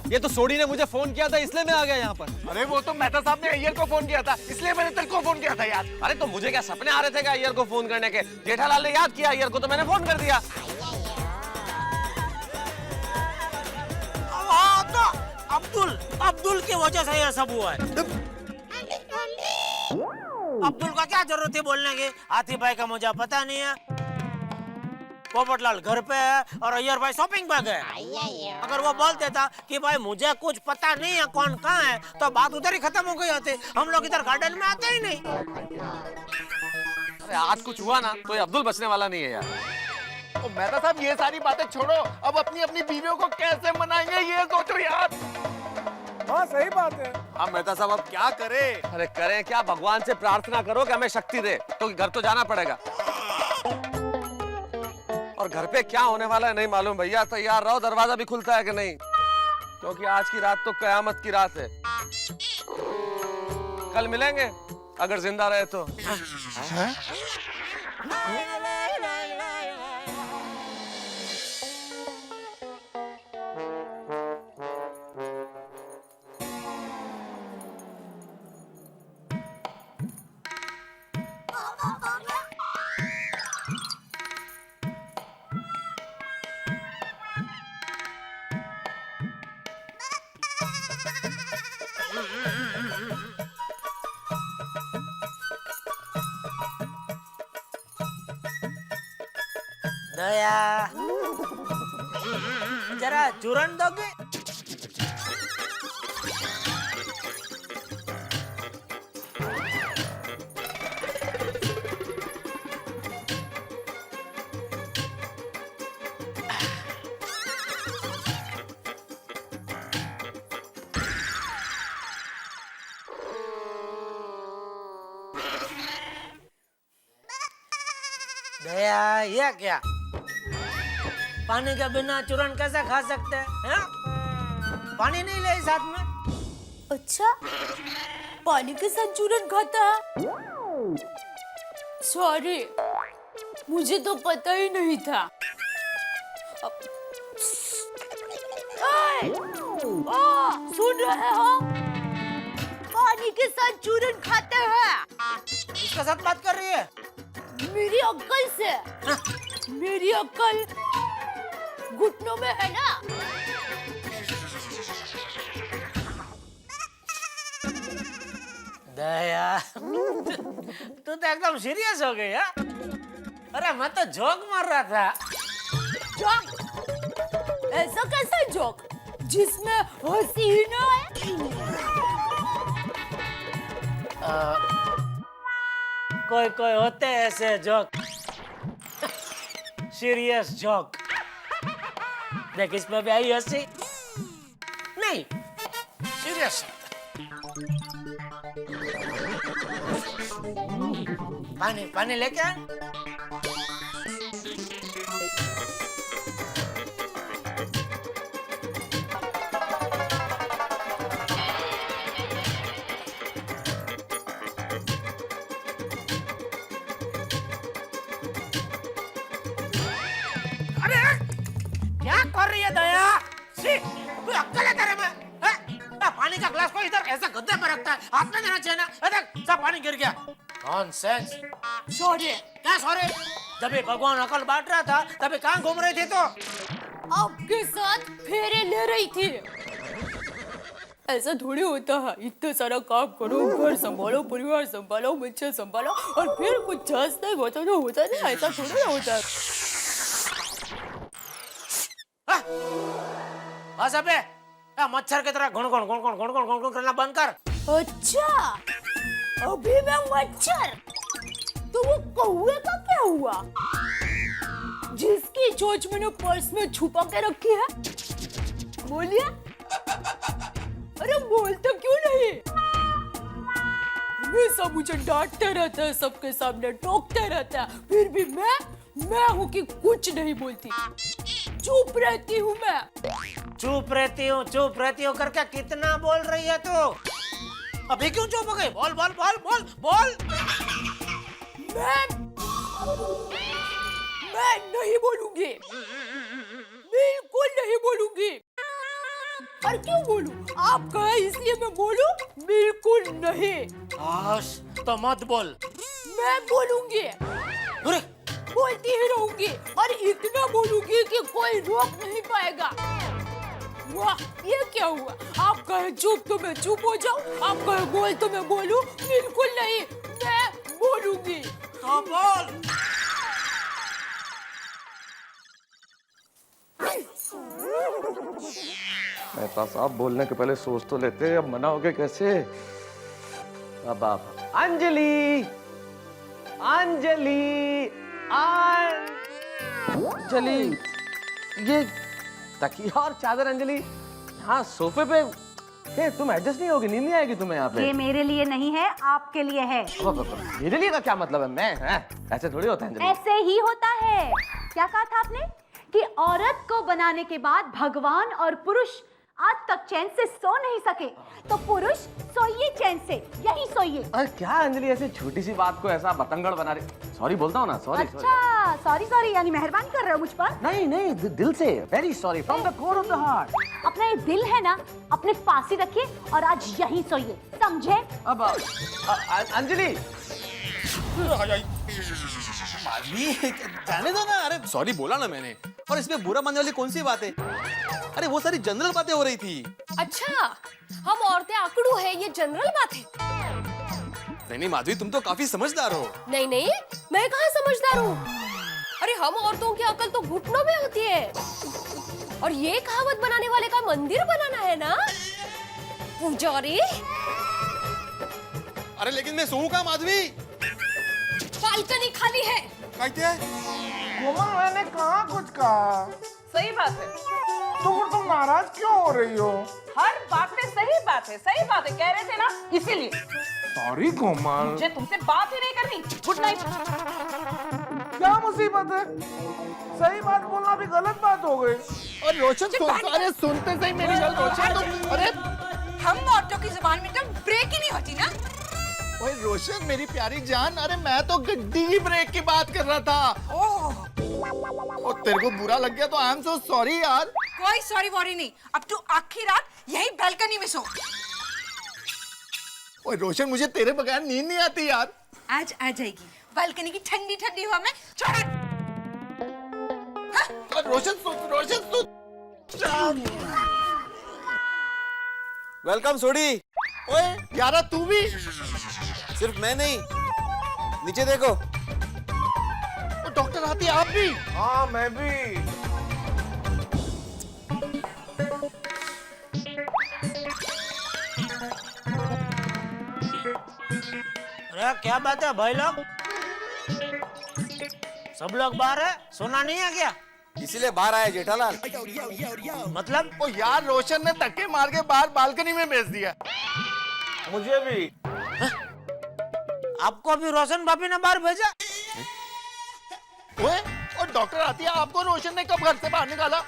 ये तो सोडी ने मुझे फोन किया था, इसलिए मैं आ गया यहाँ पर। अरे वो तो मेहता साहब ने अय्यर को फोन किया था, इसलिए मैंने तेरे को फोन किया था यार। अरे तो मुझे क्या सपने आ रहे थे क्या अय्यर को फोन करने के? जेठालाल ने याद किया अय्यर को तो मैंने फोन कर दिया। तो अब्दुल की वजह से ये सब हुआ है। अब्दुल का क्या जरूरत थी बोलने की? हाथी भाई का मुझे पता नहीं है, पोपटलाल घर पे है और अय्यर भाई शॉपिंग पे गए। अगर वो बोल देता कि भाई मुझे कुछ पता नहीं है कौन कहाँ है, तो बात उधर ही खत्म हो गई होती। हम लोग इधर गार्डन में आते ही नहीं। अरे आज कुछ हुआ ना तो ये अब्दुल बचने वाला नहीं है यार। तो मेहता साहब ये सारी बातें छोड़ो, अब अपनी अपनी बीवियों को कैसे मनाएंगे ये सोचो यार। हाँ सही बात है। अब मेहता साहब अब क्या करें? अरे करें क्या, भगवान से प्रार्थना करो कि हमें शक्ति दे, तो घर तो जाना पड़ेगा। और घर पे क्या होने वाला है नहीं मालूम भैया, तैयार रहो, दरवाजा भी खुलता है कि नहीं, क्योंकि आज की रात तो कयामत की रात है। कल मिलेंगे अगर जिंदा रहे तो। दया, जरा चूरन दोगे? दया, ये क्या? पानी के बिना चूरन कैसे खा सकते हैं? पानी नहीं ले साथ में? अच्छा, पानी के साथ चूरन खाता है? सॉरी, मुझे तो पता ही नहीं था। सुन रहे हो? पानी के साथ चूरन खाते हैं। किसके साथ बात कर रही है? मेरी अक्ल से। मेरी अक्ल घुटनों में है ना। दया, तू तो एकदम सीरियस हो गई है। अरे मैं तो जोक मार रहा था। जोक? ऐसा कैसा जोक जिसमें हंसी ही ना है? कोई कोई होते हैं ऐसे जोक, सीरियस जोक। देख इसमें भी आई हंसी नहीं, सीरियस। पानी पानी लेके आ। क्या कर रही है दया? कोई अक्ल है तेरे में? पानी का ग्लास को इधर ऐसा गद्दे पर रखता है, हाथ में देना चाहिए ना। देख सब पानी गिर गया। नॉनसेंस। सॉरी। क्या सॉरी? जब ये भगवान अकल बांट रहा था तभी कहाँ घूम रही थी? तो आपके साथ फेरे ले रही थी। ऐसा थोड़ी होता है, इतना सारा काम करो, घर संभालो, परिवार संभालो, बच्चे संभालो और फिर कुछ जस नहीं होता तो होता नहीं, ऐसा थोड़ी होता है। बस अबे, मच्छर की तरह घुन घुन घुन घुन घुन घुन घुन घुन करना बंद कर। अच्छा, अभी मैं मच्छर, तो वो कौवे का क्या हुआ जिसकी चोंच मैंने पर्स में छुपा के रखी है? बोलिए। अरे बोलते क्यों नहीं? हमेशा मुझे डांटते रहते हैं, सबके सामने टोकते रहते हैं, फिर भी मैं हूँ कि कुछ नहीं बोलती, चुप रहती हूँ मैं। चुप रहती हूँ करके कितना बोल रही है तू? अभी क्यों चुप हो गई? बोल बोल बोल बोल बोल। मैं नहीं बोलूंगी, बिल्कुल नहीं बोलूंगी। और क्यों बोलूं? आप कहे इसलिए मैं बोलूं? बिल्कुल नहीं। आश, तो मत बोल। मैं बोलूंगी, अरे बोलती ही रहूंगी, और इतना बोलूंगी कि कोई रोक नहीं पाएगा। वाह, ये क्या हुआ? आप कहे चुप तो मैं चुप हो जाऊं, आप कहे बोल तो मैं बोलूं? बिल्कुल नहीं, मैं बोलूंगी। तो बोल। मेहता साहब बोलने के पहले सोच तो लेते, अब मनाओगे कैसे? अब आप अंजलि, अंजलि, अंजलि, ये तकिया और चादर अंजलि, हाँ सोफे पे तुम एडजस्ट नहीं होगी, नींद नहीं आएगी तुम्हें यहाँ पे? ये मेरे लिए नहीं है, आपके लिए है। मेरे लिए का क्या मतलब है? मैं ऐसे थोड़ी होता है अंजलि। ऐसे ही होता है। क्या कहा था आपने? कि औरत को बनाने के बाद भगवान और पुरुष आज तक चैन से सो नहीं सके, तो पुरुष सोइए चैन से, यही सोइए। अरे क्या अंजलि ऐसी छोटी सी बात को ऐसा बतंगड़ बना रही? सॉरी बोलता हूँ ना, सॉरी। अच्छा, सॉरी यानी मेहरबानी कर रहे हो मुझ पर? नहीं दिल से, very sorry from the core of the heart. अपना ये दिल है ना, अपने पास ही रखिए और आज यहीं सोइए, समझे? अब अंजलि, जाने दो ना। अरे सॉरी बोला ना मैंने, और इसमें बुरा मानने वाली कौन सी बात है? अरे वो सारी जनरल बातें हो रही थी। अच्छा, हम औरतें आकड़ू है, ये जनरल बात है? नहीं माधवी, तुम तो काफी समझदार हो। नहीं, मैं कहाँ समझदार हूँ? अरे हम औरतों की अकल तो घुटनों में होती है, और ये कहावत बनाने वाले का मंदिर बनाना है ना पुजारी। अरे लेकिन मैं सोऊं कहाँ माधवी? बालकनी खाली है। कहते हैं कोमल, मैंने कहाँ कुछ कहा? सही बात है। तुम नाराज क्यों हो रही हो? हर बात में सही बात है, कह रहे थे ना, इसीलिए। सॉरी कोमल, मुझे तुमसे बात ही नहीं करनी। Good night. क्या मुसीबत है? सही बात बोलना भी गलत बात हो गई। और रोशन अरे सुनते सही मेरी बात रोशन, तो अरे हम औरतों की जुबान में तो ब्रेक ही नहीं होती ना। ओए रोशन मेरी प्यारी जान, अरे मैं तो गड्डी की ब्रेक की बात कर रहा था। ओह, और तेरे को बुरा लग गया तो आई एम सो सॉरी यार। कोई सॉरी वॉरी नहीं, अब तू आखिरी रात यही बालकनी में सो। ओए रोशन, मुझे तेरे बगैर नींद नहीं आती यार। आज आ जाएगी बालकनी की ठंडी ठंडी हवा में। छोड़। और रोशन सुन। वेलकम सोडी। ओए यारा, तू भी? सिर्फ मैं नहीं, नीचे देखो। डॉक्टर आती, आप भी? हाँ मैं भी। अरे क्या बात है भाई लोग? सब लोग बाहर है, सोना नहीं है क्या? इसीलिए बाहर आया जेठालाल। मतलब? ओ यार, रोशन ने धक्के मार के बाहर बालकनी में भेज दिया। मुझे भी। आपको भी रोशन भाभी ने बाहर भेजा? ओए, और डॉक्टर आती है, आपको रोशन ने कब घर से बाहर निकाला?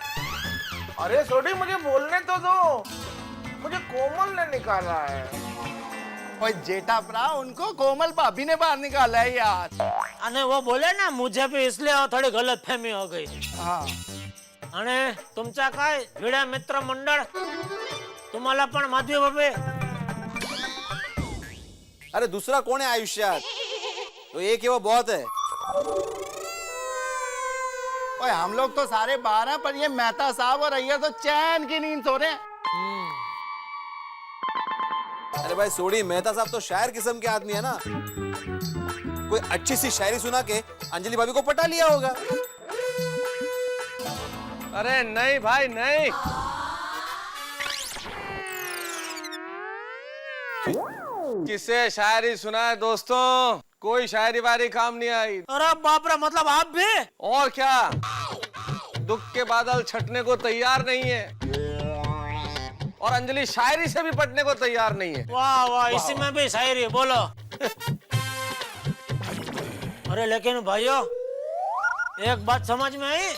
अरे सोडी, मुझे बोलने तो दो, मुझे कोमल ने निकाला है। ओए जेठा भरा, उनको कोमल भाभी ने बाहर निकाला है यार। अने वो बोले ना, मुझे भी इसलिए थोड़ी गलत फहमी हो गई। हाँ। अने तुमचा काय भिड्या मित्र मंडळ, तुम्हाला पण माधवी भाभी? अरे दूसरा कौन है आयुष्यात? तो एक ही वो बहुत है। ओए हम लोग तो सारे बाहर हैं, पर ये मेहता साहब और अय्यर तो चैन की नींद सो रहे हैं। अरे भाई सोडी, मेहता साहब तो शायर किस्म के आदमी है ना, कोई अच्छी सी शायरी सुना के अंजलि भाभी को पटा लिया होगा। अरे नहीं भाई नहीं। किसे शायरी सुनाए दोस्तों, कोई शायरी वारी काम नहीं आई। अरे बाप रे, मतलब आप भी? और क्या, दुख के बादल छटने को तैयार नहीं है और अंजलि शायरी से भी पटने को तैयार नहीं है। वाह वाह, इसी में भी शायरी, बोलो। अरे लेकिन भाइयों, एक बात समझ में आई,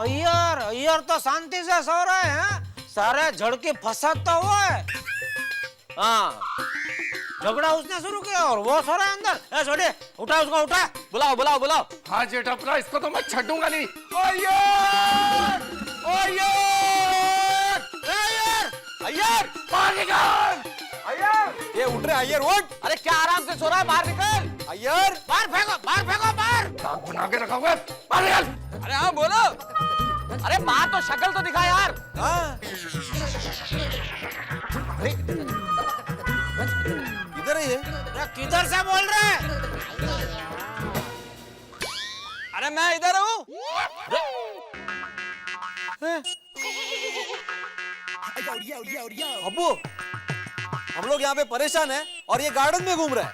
अय्यर तो शांति से सो रहे हैं, सारे झड़के फसाद तो हुआ है। हाँ, झगड़ा उसने शुरू किया और वो सो रहा है अंदर। ए छोटे, उठा उसको, उठा। बुलाओ बुलाओ बुलाओ। हाँ जेठा, इसको तो मैं छूंगा नहीं। अय्यर, बाहर निकल। अय्यर, ये उठ रहे अय्यर, उठ। अरे क्या आराम से सो रहा है, बाहर निकल। अय्यर, बाहर फेंको, बाहर फेंको, बाहर। बना के रखा हुआ है, बाहर निकल। अरे हाँ बोलो। अरे बाहर तो शक्ल तो दिखा यार। हाँ। इधर ही है। अरे किधर से बोल रहे हैं? अरे मैं इधर हूँ। अब्बू, हम लोग यहाँ पे परेशान हैं और ये गार्डन में घूम रहा है।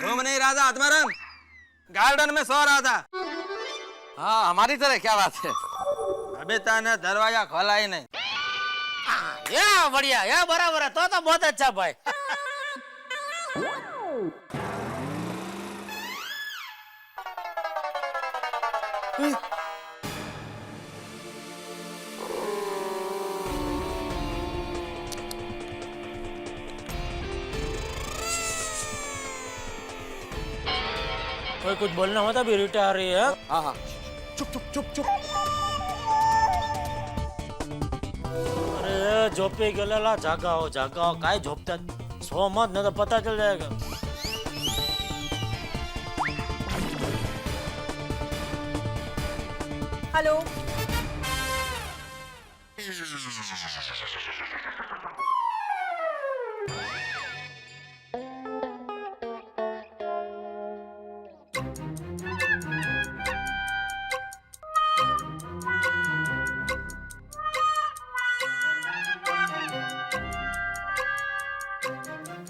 घूम नहीं रहा था आत्माराम, गार्डन में सो रहा था। हाँ, हमारी तरह, क्या बात है। अभी तक दरवाजा खोला ही नहीं। ये बढ़िया, ये बराबर है, तो बहुत अच्छा भाई। कोई कुछ बोलना होता भी रीटा आ रही है। हाँ हाँ, चुप चुप चुप चुप। अरे झोपे गेलेला, जागा हो काय झोपतात, सो मत, नहीं तो पता चल जाएगा। हेलो,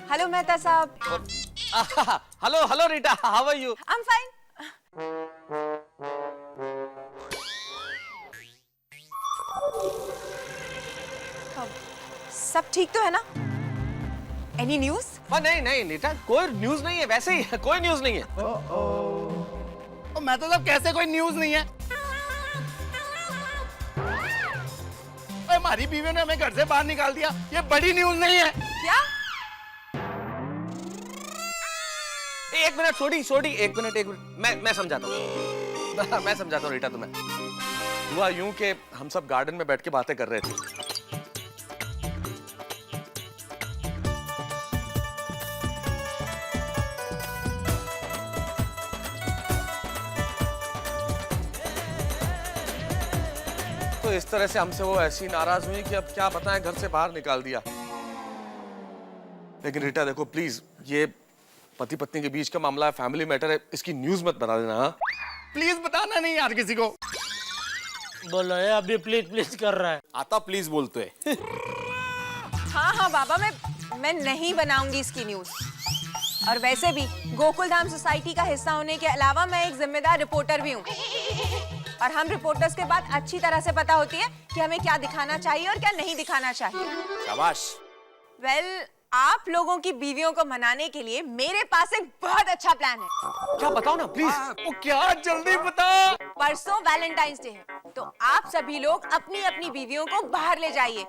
हेलो मेहता साहब। Hello hello Rita, how are you? I am fine. सब ठीक तो है ना? Any news? नहीं नहीं रीटा, कोई न्यूज नहीं है, वैसे ही कोई न्यूज नहीं है। मैं तो सब कैसे कोई न्यूज नहीं है? हमारी बीवी ने हमें घर से बाहर निकाल दिया, ये बड़ी न्यूज नहीं है क्या? एक मिनट छोड़ी, एक मिनट, मैं समझाता हूँ। मैं समझाता हूँ रीटा तुम्हें। हुआ यूं कि हम सब गार्डन में बैठ के बातें कर रहे थे। तो इस तरह से हमसे वो ऐसी नाराज हुई कि अब क्या बताएं, घर से बाहर निकाल दिया। लेकिन रीटा देखो प्लीज, ये पति पत्नी के बीच का मामला है, फैमिली मैटर है, इसकी न्यूज मत बना देना। हाँ प्लीज बताना नहीं यार किसी को। बोलो, ये अभी प्लीज प्लीज कर रहा है। आता प्लीज बोलते है। हाँ हाँ बाबा, मैं नहीं बनाऊंगी इसकी न्यूज। और वैसे भी गोकुल धाम सोसाइटी का हिस्सा होने के अलावा मैं एक जिम्मेदार रिपोर्टर भी हूँ। और हम रिपोर्टर्स के बाद अच्छी तरह से पता होती है कि हमें क्या दिखाना चाहिए और क्या नहीं दिखाना चाहिए। शाबाश। वेल, आप लोगों की बीवियों को मनाने के लिए मेरे पास एक बहुत अच्छा प्लान है। क्या बताओ ना प्लीज। वो क्या, जल्दी बता। परसों वैलेंटाइंस डे है, तो आप सभी लोग अपनी अपनी बीवियों को बाहर ले जाइए,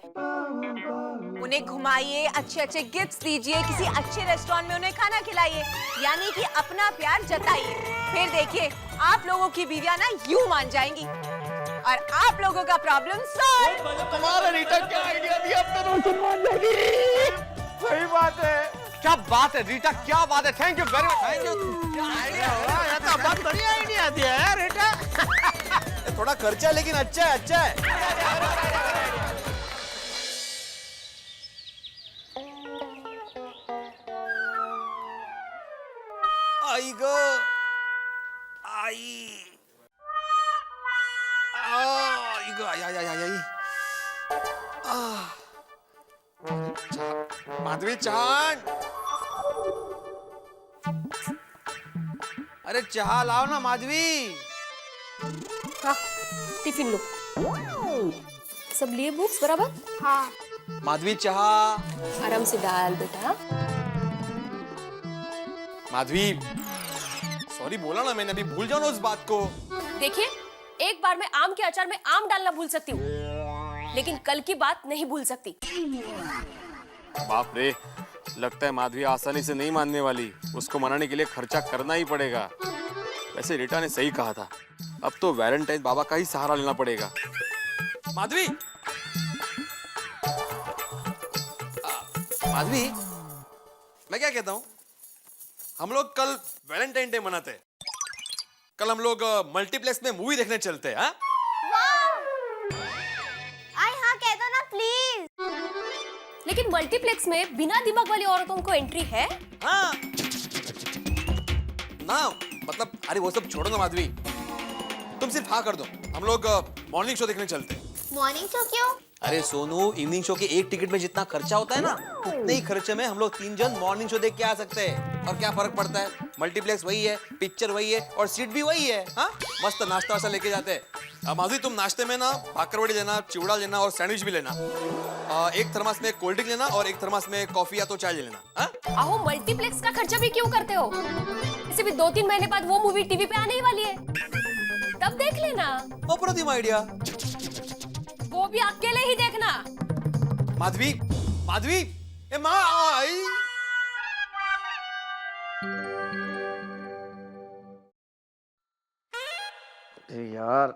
उन्हें घुमाइए, अच्छे अच्छे गिफ्ट्स दीजिए, किसी अच्छे रेस्टोरेंट में उन्हें खाना खिलाइए, यानी कि अपना प्यार जताइए। फिर देखिए, आप लोगों की बीवियां ना यूं मान जाएंगी और आप लोगों का प्रॉब्लम सॉल्व। कमाल है रीटा, क्या आइडिया दिया आपने, तो मान जाएगी। सही बात है। क्या बात है रीटा, क्या बात है, thank you very much. Thank you. ये तो बहुत बढ़िया आइडिया दिया है रीटा। थोड़ा खर्चा लेकिन अच्छा है, अच्छा है। आई गो, आई माधवी चांद, अरे चाह लाओ ना माधवी। हाँ, टिफिन लो। सब लिए बुक्स बराबर? हाँ। माधवी चाह। आराम से डाल बेटा। माधवी, सॉरी बोला ना मैंने, अभी भूल जाओ ना उस बात को। देखिए, एक बार मैं आम के अचार में आम डालना भूल सकती हूँ, लेकिन कल की बात नहीं भूल सकती। बाप रे, लगता है माधवी आसानी से नहीं मानने वाली। उसको मनाने के लिए खर्चा करना ही पड़ेगा। वैसे रीटा ने सही कहा था, अब तो वैलेंटाइन बाबा का ही सहारा लेना पड़ेगा। माधवी, माधवी, मैं क्या कहता हूँ, हम लोग कल वैलेंटाइन डे मनाते हैं। कल हम लोग मल्टीप्लेक्स में मूवी देखने चलते हैं। हाँ? हाँ कह दो ना प्लीज। लेकिन मल्टीप्लेक्स में बिना दिमाग वाली औरतों को एंट्री है? हाँ। ना मतलब, अरे वो सब छोड़ो ना माधवी, तुम सिर्फ हाँ कर दो। हम लोग मॉर्निंग शो देखने चलते हैं। मॉर्निंग शो क्यों? अरे सोनू, इवनिंग शो के एक टिकट में जितना खर्चा होता है ना, उतने ही खर्चे में हम लोग 3 जन मॉर्निंग शो देख के आ सकते हैं। और क्या फर्क पड़ता है, मल्टीप्लेक्स वही है, पिक्चर वही है और सीट भी वही है। हाँ, मस्त नाश्ता वाश्ता लेके जाते हैं। माधवी, तुम नाश्ते में ना भाकरवड़ी लेना, चिवड़ा लेना और सैंडविच भी लेना। एक थर्मास में कोल्ड ड्रिंक लेना और एक थर्मास में कॉफी या तो चाय ले लेना। हाँ? आहो, मल्टीप्लेक्स का खर्चा भी क्यों करते हो? इसे भी 2-3 महीने बाद वो मूवी टीवी पे आने ही वाली है, तब देख लेना। अप्रतिम आइडिया। वो भी अकेले ही देखना। माधवी, माधवी, ए माँ आई। यार,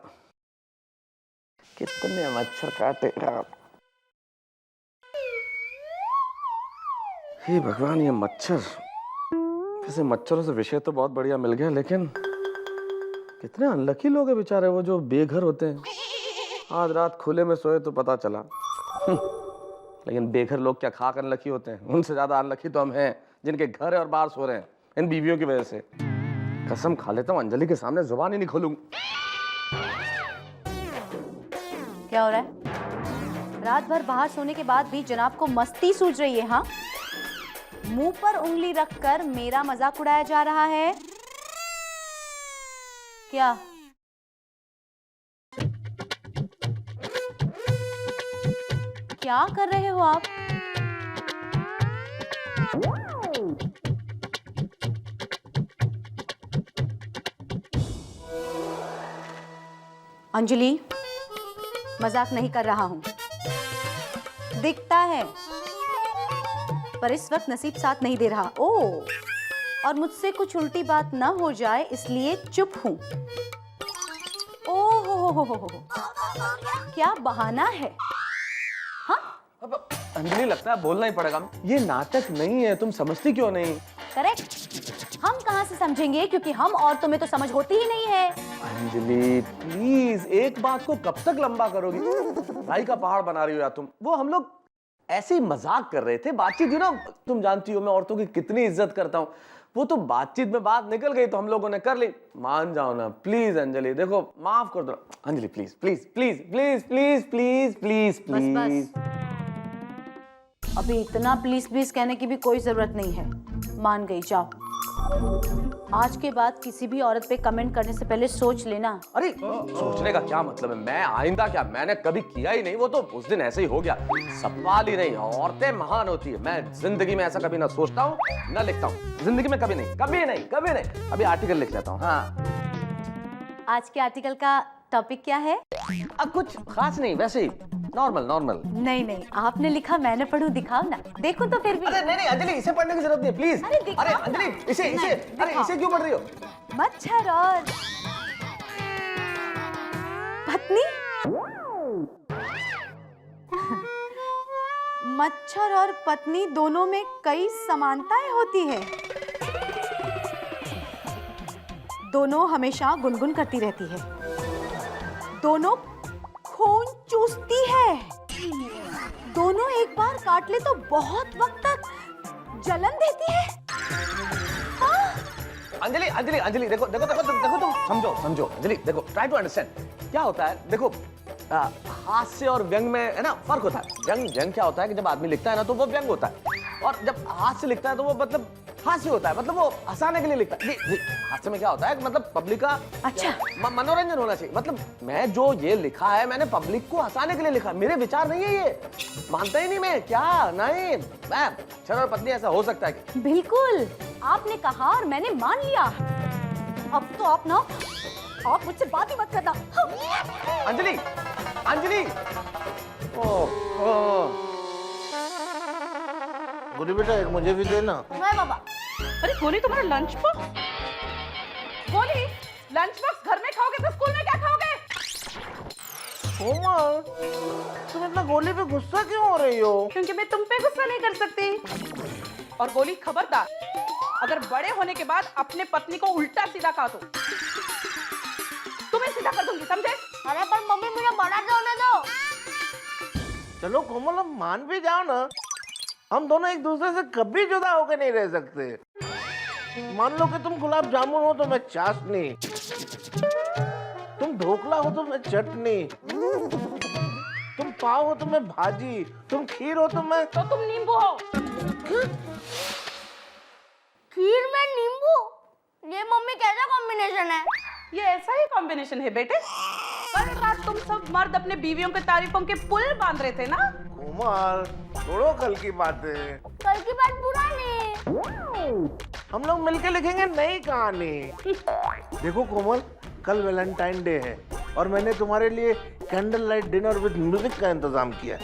कितने मच्छर काटे यार। हे भगवान, ये मच्छर। वैसे मच्छरों से विषय तो बहुत बढ़िया मिल गया, लेकिन कितने अनलकी लोग हैं बेचारे वो जो बेघर होते हैं। आज रात खुले में सोए तो पता चला। लेकिन बेघर लोग क्या खाकर अनलकी होते हैं? उनसे ज्यादा अनलकी तो हम हैं जिनके घर है और बाहर सो रहे हैं इन बीवियों की वजह से। कसम खा लेता हूँ अंजलि के सामने जुबान ही नहीं खोलूंगा। क्या हो रहा है? रात भर बाहर सोने के बाद भी जनाब को मस्ती सूझ रही है? हाँ, मुंह पर उंगली रखकर मेरा मजाक उड़ाया जा रहा है क्या? क्या कर रहे हो आप? अंजलि, मजाक नहीं कर रहा हूं, दिखता है, पर इस वक्त नसीब साथ नहीं दे रहा। ओह, और मुझसे कुछ उल्टी बात ना हो जाए इसलिए चुप हूं। ओह हो, क्या बहाना है? हाँ? अंजलि, लगता है बोलना ही पड़ेगा। ये नाटक नहीं है, तुम समझती क्यों नहीं? करेक्ट, हम कहां से समझेंगे, क्योंकि हम औरतों में तो समझ होती ही नहीं है। अंजलि प्लीज, एक बात को कब तक लंबा करोगी? भाई का पहाड़ बना रही हो यार तुम। वो हम लोग ऐसे ही मजाक कर रहे थे, बातचीत थी ना। तुम जानती हो मैं औरतों की कितनी इज्जत करता हूँ। वो तो बातचीत में बात निकल गई तो हम लोगों ने कर ली। मान जाओ ना प्लीज अंजलि, देखो माफ कर दो Anjali, please please please please please please please please. बस। अभी इतना प्लीज प्लीज कहने की भी कोई जरूरत नहीं है। मान गई, जाओ। आज के बाद किसी भी औरत पे कमेंट करने से पहले सोच लेना। अरे सोचने का क्या मतलब है? मैं आइंदा क्या, मैंने कभी किया ही नहीं। वो तो उस दिन ऐसे ही हो गया, सवाल ही नहीं। औरतें महान होती है। मैं जिंदगी में ऐसा कभी ना सोचता हूँ ना लिखता हूँ, जिंदगी में कभी नहीं, कभी नहीं, कभी नहीं। अभी आर्टिकल लिख लेता हूँ। हाँ, आज के आर्टिकल का टॉपिक क्या है? कुछ खास नहीं, वैसे ही नॉर्मल नॉर्मल। नहीं, आपने लिखा, मैंने पढ़ूं, दिखाओ ना, देखो तो फिर भी। अरे नहीं अंजलि, इसे पढ़ने की जरूरत नहीं, प्लीज। अरे अंजलि, इसे क्यों पढ़ रही हो? मच्छर और पत्नी। मच्छर और पत्नी दोनों में कई समानताएं होती है। दोनों हमेशा गुनगुन करती रहती है, दोनों खून चूसती है, दोनों एक बार काट ले तो बहुत वक्त तक जलन देती है। अंजलि अंजलि अंजलि देखो देखो देखो देखो तुम समझो समझो अंजलि देखो ट्राई टू अंडरस्टैंड क्या होता है देखो हास्य और व्यंग में है ना फर्क होता है। व्यंग क्या होता है कि जब आदमी लिखता है ना तो वो व्यंग होता है और जब हास्य लिखता है तो वो मतलब हास्य होता है, मतलब वो हंसाने के लिए लिखता है। हास्य में क्या होता है मतलब पब्लिक का अच्छा मनोरंजन होना चाहिए। मतलब मैं जो ये लिखा है मैंने पब्लिक को हंसाने के लिए लिखा, मेरे विचार नहीं है ये, मानता ही नहीं मैं क्या नहीं मैं अक्षर और पत्नी ऐसा हो सकता है कि? बिल्कुल आपने कहा और मैंने मान लिया। अब तो आप ना आप मुझसे बात ही मत करना। अंजलि अंजलि गोली बेटा एक मुझे भी देना। मैं बाबा। अरे गोली तुम्हारा लंच बॉक्स? गोली लंच बॉक्स घर में खाओगे तो स्कूल में क्या खाओगे? कोमल तुम इतना गोली पे गुस्सा क्यों हो रही हो? क्योंकि मैं तुम पे गुस्सा नहीं कर सकती। और गोली खबरदार, अगर बड़े होने के बाद अपने पत्नी को उल्टा सीधा कहा तो तुम्हें सीधा कर दूंगी, समझे? अरे पर मम्मी मुझे बड़ा होने दो। चलो कोमल अब मान भी जाओ ना, हम दोनों एक दूसरे से कभी जुदा होकर नहीं रह सकते। मान लो कि तुम गुलाब जामुन हो तो मैं चाशनी, तुम ढोकला हो तो मैं चटनी, तुम पाव हो तो मैं भाजी, तुम खीर हो तो मैं तो तुम नींबू हो। खीर में नींबू, ये मम्मी कैसा कॉम्बिनेशन है? ये ऐसा ही कॉम्बिनेशन है बेटे। कल रात तुम सब मर्द अपने बीवियों के तारीफों के पुल बांध रहे थे ना? कोमल छोड़ो कल की बातें, कल की बात पुरानी। हम लोग मिलके लिखेंगे नई कहानी। देखो कोमल कल वैलेंटाइन डे है और मैंने तुम्हारे लिए candle light dinner with music का इंतजाम किया है।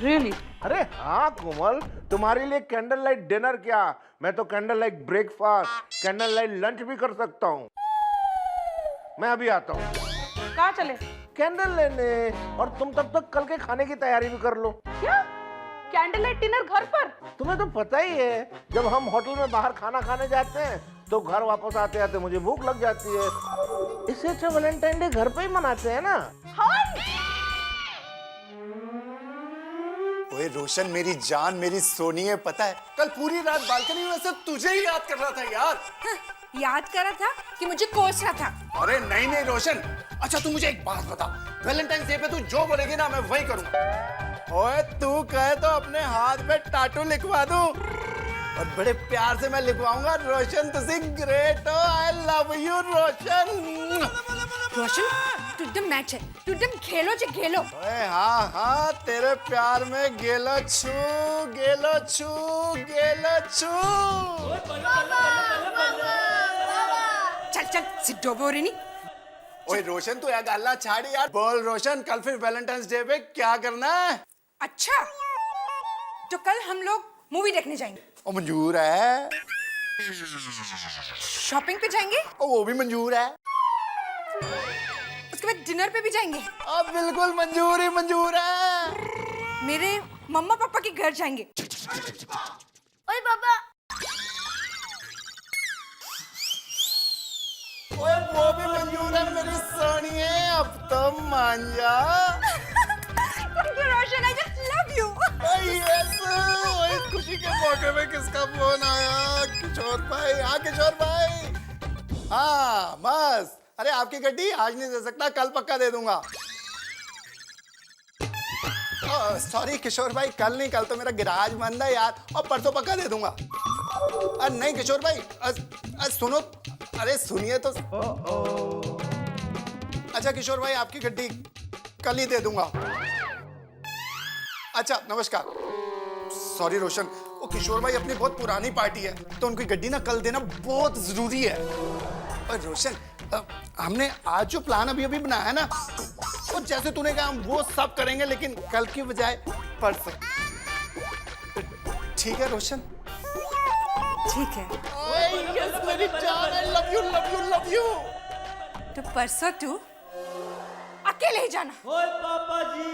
रियली? अरे हाँ कोमल, तुम्हारे लिए कैंडल लाइट डिनर क्या, मैं तो candle light breakfast, candle light lunch भी कर सकता हूँ। मैं अभी आता हूँ। कहाँ चले? कैंडल लेने, और तुम तब तक कल के खाने की तैयारी भी कर लो। क्या कैंडल लाइट डिनर घर पर? तुम्हें तो पता ही है जब हम होटल में बाहर खाना खाने जाते हैं तो घर वापस आते आते मुझे भूख लग जाती है, इससे अच्छा वैलेंटाइन डे घर पे ही मनाते हैं ना। ओए रोशन मेरी जान मेरी सोनी है, पता है कल पूरी रात बालकनी में सिर्फ तुझे ही याद कर रहा था यार। याद कर रहा था कि मुझे कोस रहा था? अरे नहीं नहीं रोशन, अच्छा तू मुझे एक बात बता, वैलेंटाइन डे पे तू जो बोलेगी ना मैं वही करूंगा। ओए तू कहे तो अपने हाथ पे टैटू लिखवा दूं और बड़े प्यार से मैं लिखवाऊंगा, रोशन तुझे ग्रेट हो, आई लव यू रोशन। रोशन तू एकदम मैच है, तू एकदम खेलो जे खेलो। ओए हाँ हाँ तेरे प्यार में गेलो छू गेलो छू गेलो छू। चल चल सिद्धो बोरेनी। ओए रोशन तू या गल्ला छाड़ यार, बोल रोशन कल फिर वैलेंटाइंस डे पे क्या करना है? अच्छा तो कल हम लोग मूवी देखने जाएंगे। ओ मंजूर है। शॉपिंग पे जाएंगे। ओ वो भी मंजूर है। उसके बाद डिनर पे भी जाएंगे। अब बिल्कुल मंजूर ही मंजूर है। मेरे मम्मा पापा के घर जाएंगे। ओए पापा। ओए वो भी मंजूर है मेरी सोनिए, अब तो मान जा। Thank you, Roshan. I just love you. Yes, ओए खुशी के मौके में किसका फोन आया? किशोर भाई। हाँ किशोर भाई। हाँ बस, अरे आपकी गड्डी आज नहीं दे सकता, कल पक्का दे दूंगा। सॉरी किशोर भाई, कल नहीं, कल तो मेरा गैराज बंद है यार, और परसों पक्का दे दूंगा। नहीं किशोर भाई सुनो, अरे सुनिए तो। अच्छा किशोर भाई आपकी गड्डी कल ही दे दूंगा। अच्छा नमस्कार। सॉरी रोशन, वो किशोर भाई अपनी बहुत पुरानी पार्टी है तो उनकी गड्डी ना कल देना बहुत जरूरी है। और रोशन हमने आज जो प्लान अभी अभी बनाया है ना, तो जैसे तूने कहा हम वो सब करेंगे, लेकिन कल की बजाय परसों। ठीक है रोशन? ठीक है। यस मेरी जान, I love you love you love you. तो परसों तू अकेले ही जाना। ओए पापा जी।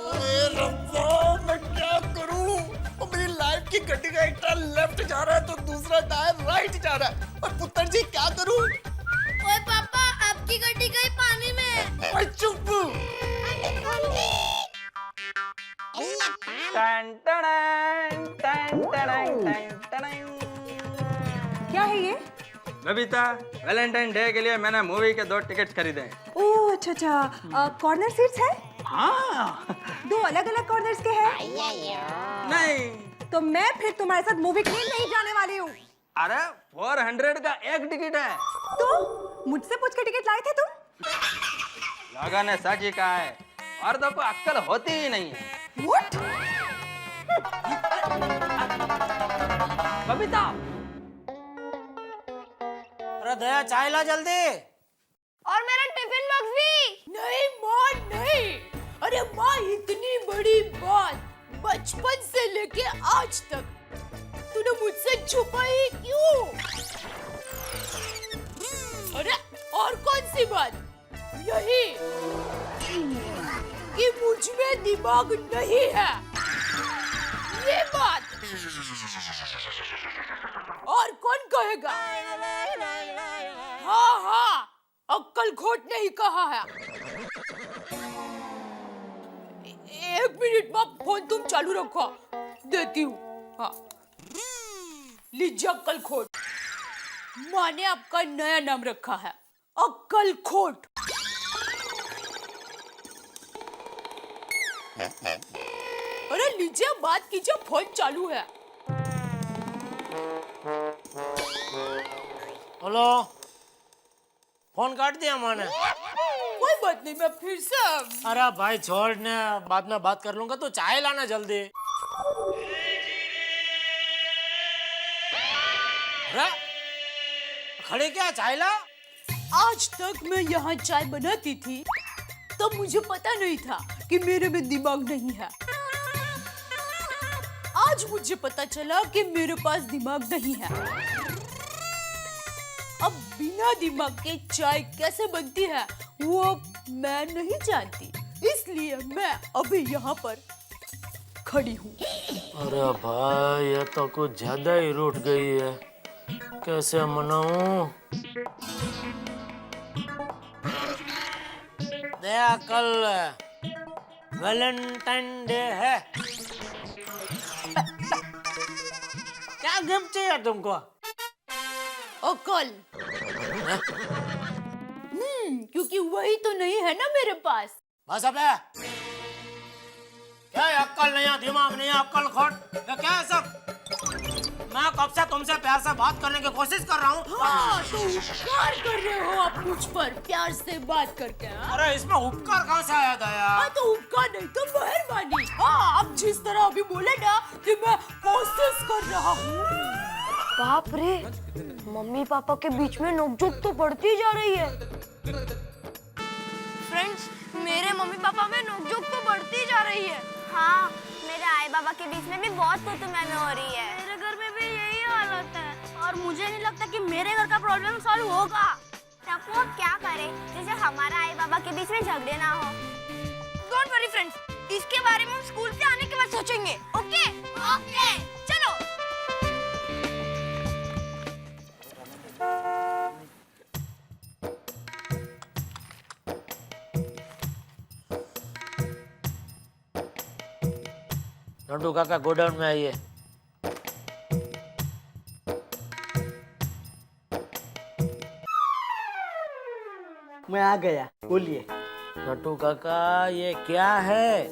ओए रब्बा मैं क्या करूं? और मेरी लाइफ की गड्डी का एक टायर लेफ्ट जा रहा है तो दूसरा टायर राइट जा रहा है, और पुत्र जी क्या करूं? ओए पापा आपकी गड्डी गई पानी में। ओए चुप। क्या है ये? बबीता, वैलेंटाइन डे के लिए मैंने मूवी के 2 टिकट खरीदे हैं। ओह अच्छा अच्छा, कॉर्नर सीट्स है? हाँ। 2 अलग अलग कॉर्नर्स के हैं? नहीं। तो मैं फिर तुम्हारे साथ मूवी के लिए नहीं जाने वाली हूँ। अरे 400 का एक टिकट है। तो मुझसे पूछ के टिकट लाए थे तुम? लोगों ने सच ही कहा है, औरतों को अक्ल होती ही नहीं है। What? बबीता, अरे दया चाय ला जल्दी। और मेरा टिफिन बॉक्स भी। नहीं माँ नहीं, अरे माँ इतनी बड़ी बात बचपन से लेके आज तक तूने मुझसे छुपाई क्यों? अरे और कौन सी बात? यही कि मुझ में दिमाग नहीं है, ये बात। और कौन कहेगा? हाँ हाँ, अक्कल खोट नहीं कहा है। 1 मिनट में फोन तुम चालू रखो, देती हूँ। हाँ लीजिए अक्कल खोट। माँ ने आपका नया नाम रखा है, अक्कल खोट। अरे लीजिए बात कीजिए, फोन चालू है। हेलो, फोन काट दिया माँ ने। कोई बात नहीं, मैं फिर से। अरे भाई छोड़ ने, बाद में बात कर लूंगा। तो चाय लाना जल्दी। अरे खड़े क्या, चाय ला। आज तक मैं यहाँ चाय बनाती थी तो मुझे पता नहीं था कि मेरे में दिमाग नहीं है। आज मुझे पता चला कि मेरे पास दिमाग नहीं है। अब बिना दिमाग के चाय कैसे बनती है वो मैं नहीं जानती, इसलिए मैं अभी यहाँ पर खड़ी हूँ। अरे भाई ये तो कुछ ज्यादा ही रूठ गई है, कैसे मनाऊं? दया कल वैलेंटाइन डे है, क्या गिफ्ट चाहिए तुमको? अकल। क्योंकि वही तो नहीं है ना मेरे पास। बस अब है क्या? अक्ल नहीं है, दिमाग नहीं है, अक्ल खोट, ये क्या है सब? मैं कब से तुमसे प्यार से बात करने की कोशिश कर रहा हूँ। हाँ, तो उपकार कर रहे हो आप मुझ पर प्यार से बात करके। अरे इसमें उपकार कहाँ से आया दया? हाँ तो उपकार नहीं तो मेहरबानी। हाँ आप जिस तरह अभी बोले ना कि मैं कोशिश कर रहा हूँ। बाप रे, मम्मी पापा के बीच में नोकझोंक तो बढ़ती जा रही है। फ्रेंड्स, मेरे मम्मी पापा में नोकझोंक तो बढ़ती जा रही है। हाँ, मेरे आई बाबा के बीच में भी बहुत कुतुमैमी हो रही है। मेरे घर में भी यही हालत है और मुझे नहीं लगता कि मेरे घर का प्रॉब्लम सॉल्व होगा। टप्पू अब क्या करे जैसे हमारा आई बाबा के बीच में झगड़े ना हो। डोंट वरी फ्रेंड्स, इसके बारे में हम स्कूल से आने के बाद सोचेंगे। ओके ओके चलो। नंटू काका गोडाउन में आइए। मैं आ गया, बोलिए। नंटू काका ये क्या है?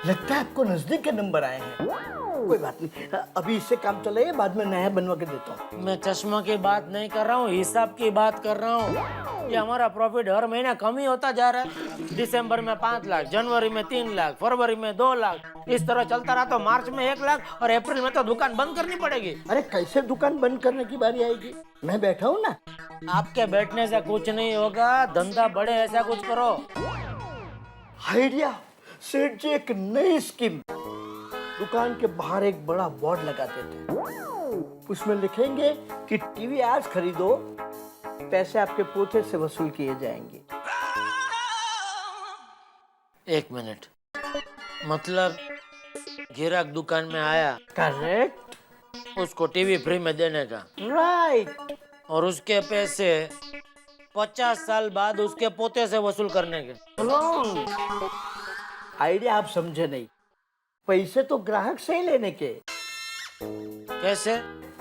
लगता है आपको नजदीक के नंबर आए हैं। कोई बात नहीं, अभी इससे काम चलाइए, बाद में नया बनवा के देता हूँ। मैं चश्मा की बात नहीं कर रहा हूँ, हिसाब की बात कर रहा हूँ। ये हमारा प्रॉफिट हर महीना कम ही होता जा रहा है। दिसंबर में 5 लाख, जनवरी में 3 लाख, फरवरी में 2 लाख। इस तरह चलता रहा तो मार्च में 1 लाख और अप्रैल में तो दुकान बंद करनी पड़ेगी। अरे कैसे दुकान बंद करने की बारी आएगी? मैं बैठा हूँ ना। आपके बैठने से कुछ नहीं होगा, धंधा बढ़े ऐसा कुछ करो। आइडिया सेठ जी, एक नई स्कीम। दुकान के बाहर एक बड़ा बोर्ड लगाते थे, उसमें लिखेंगे कि टीवी आज खरीदो, पैसे आपके पोते से वसूल किए जाएंगे। 1 मिनट, मतलब गिराक दुकान में आया, करेक्ट, उसको टीवी फ्री में देने का, राइट, और उसके पैसे 50 साल बाद उसके पोते से वसूल करने के। रॉन्ग आइडिया, आप समझे नहीं। पैसे तो ग्राहक से ही लेने के। कैसे?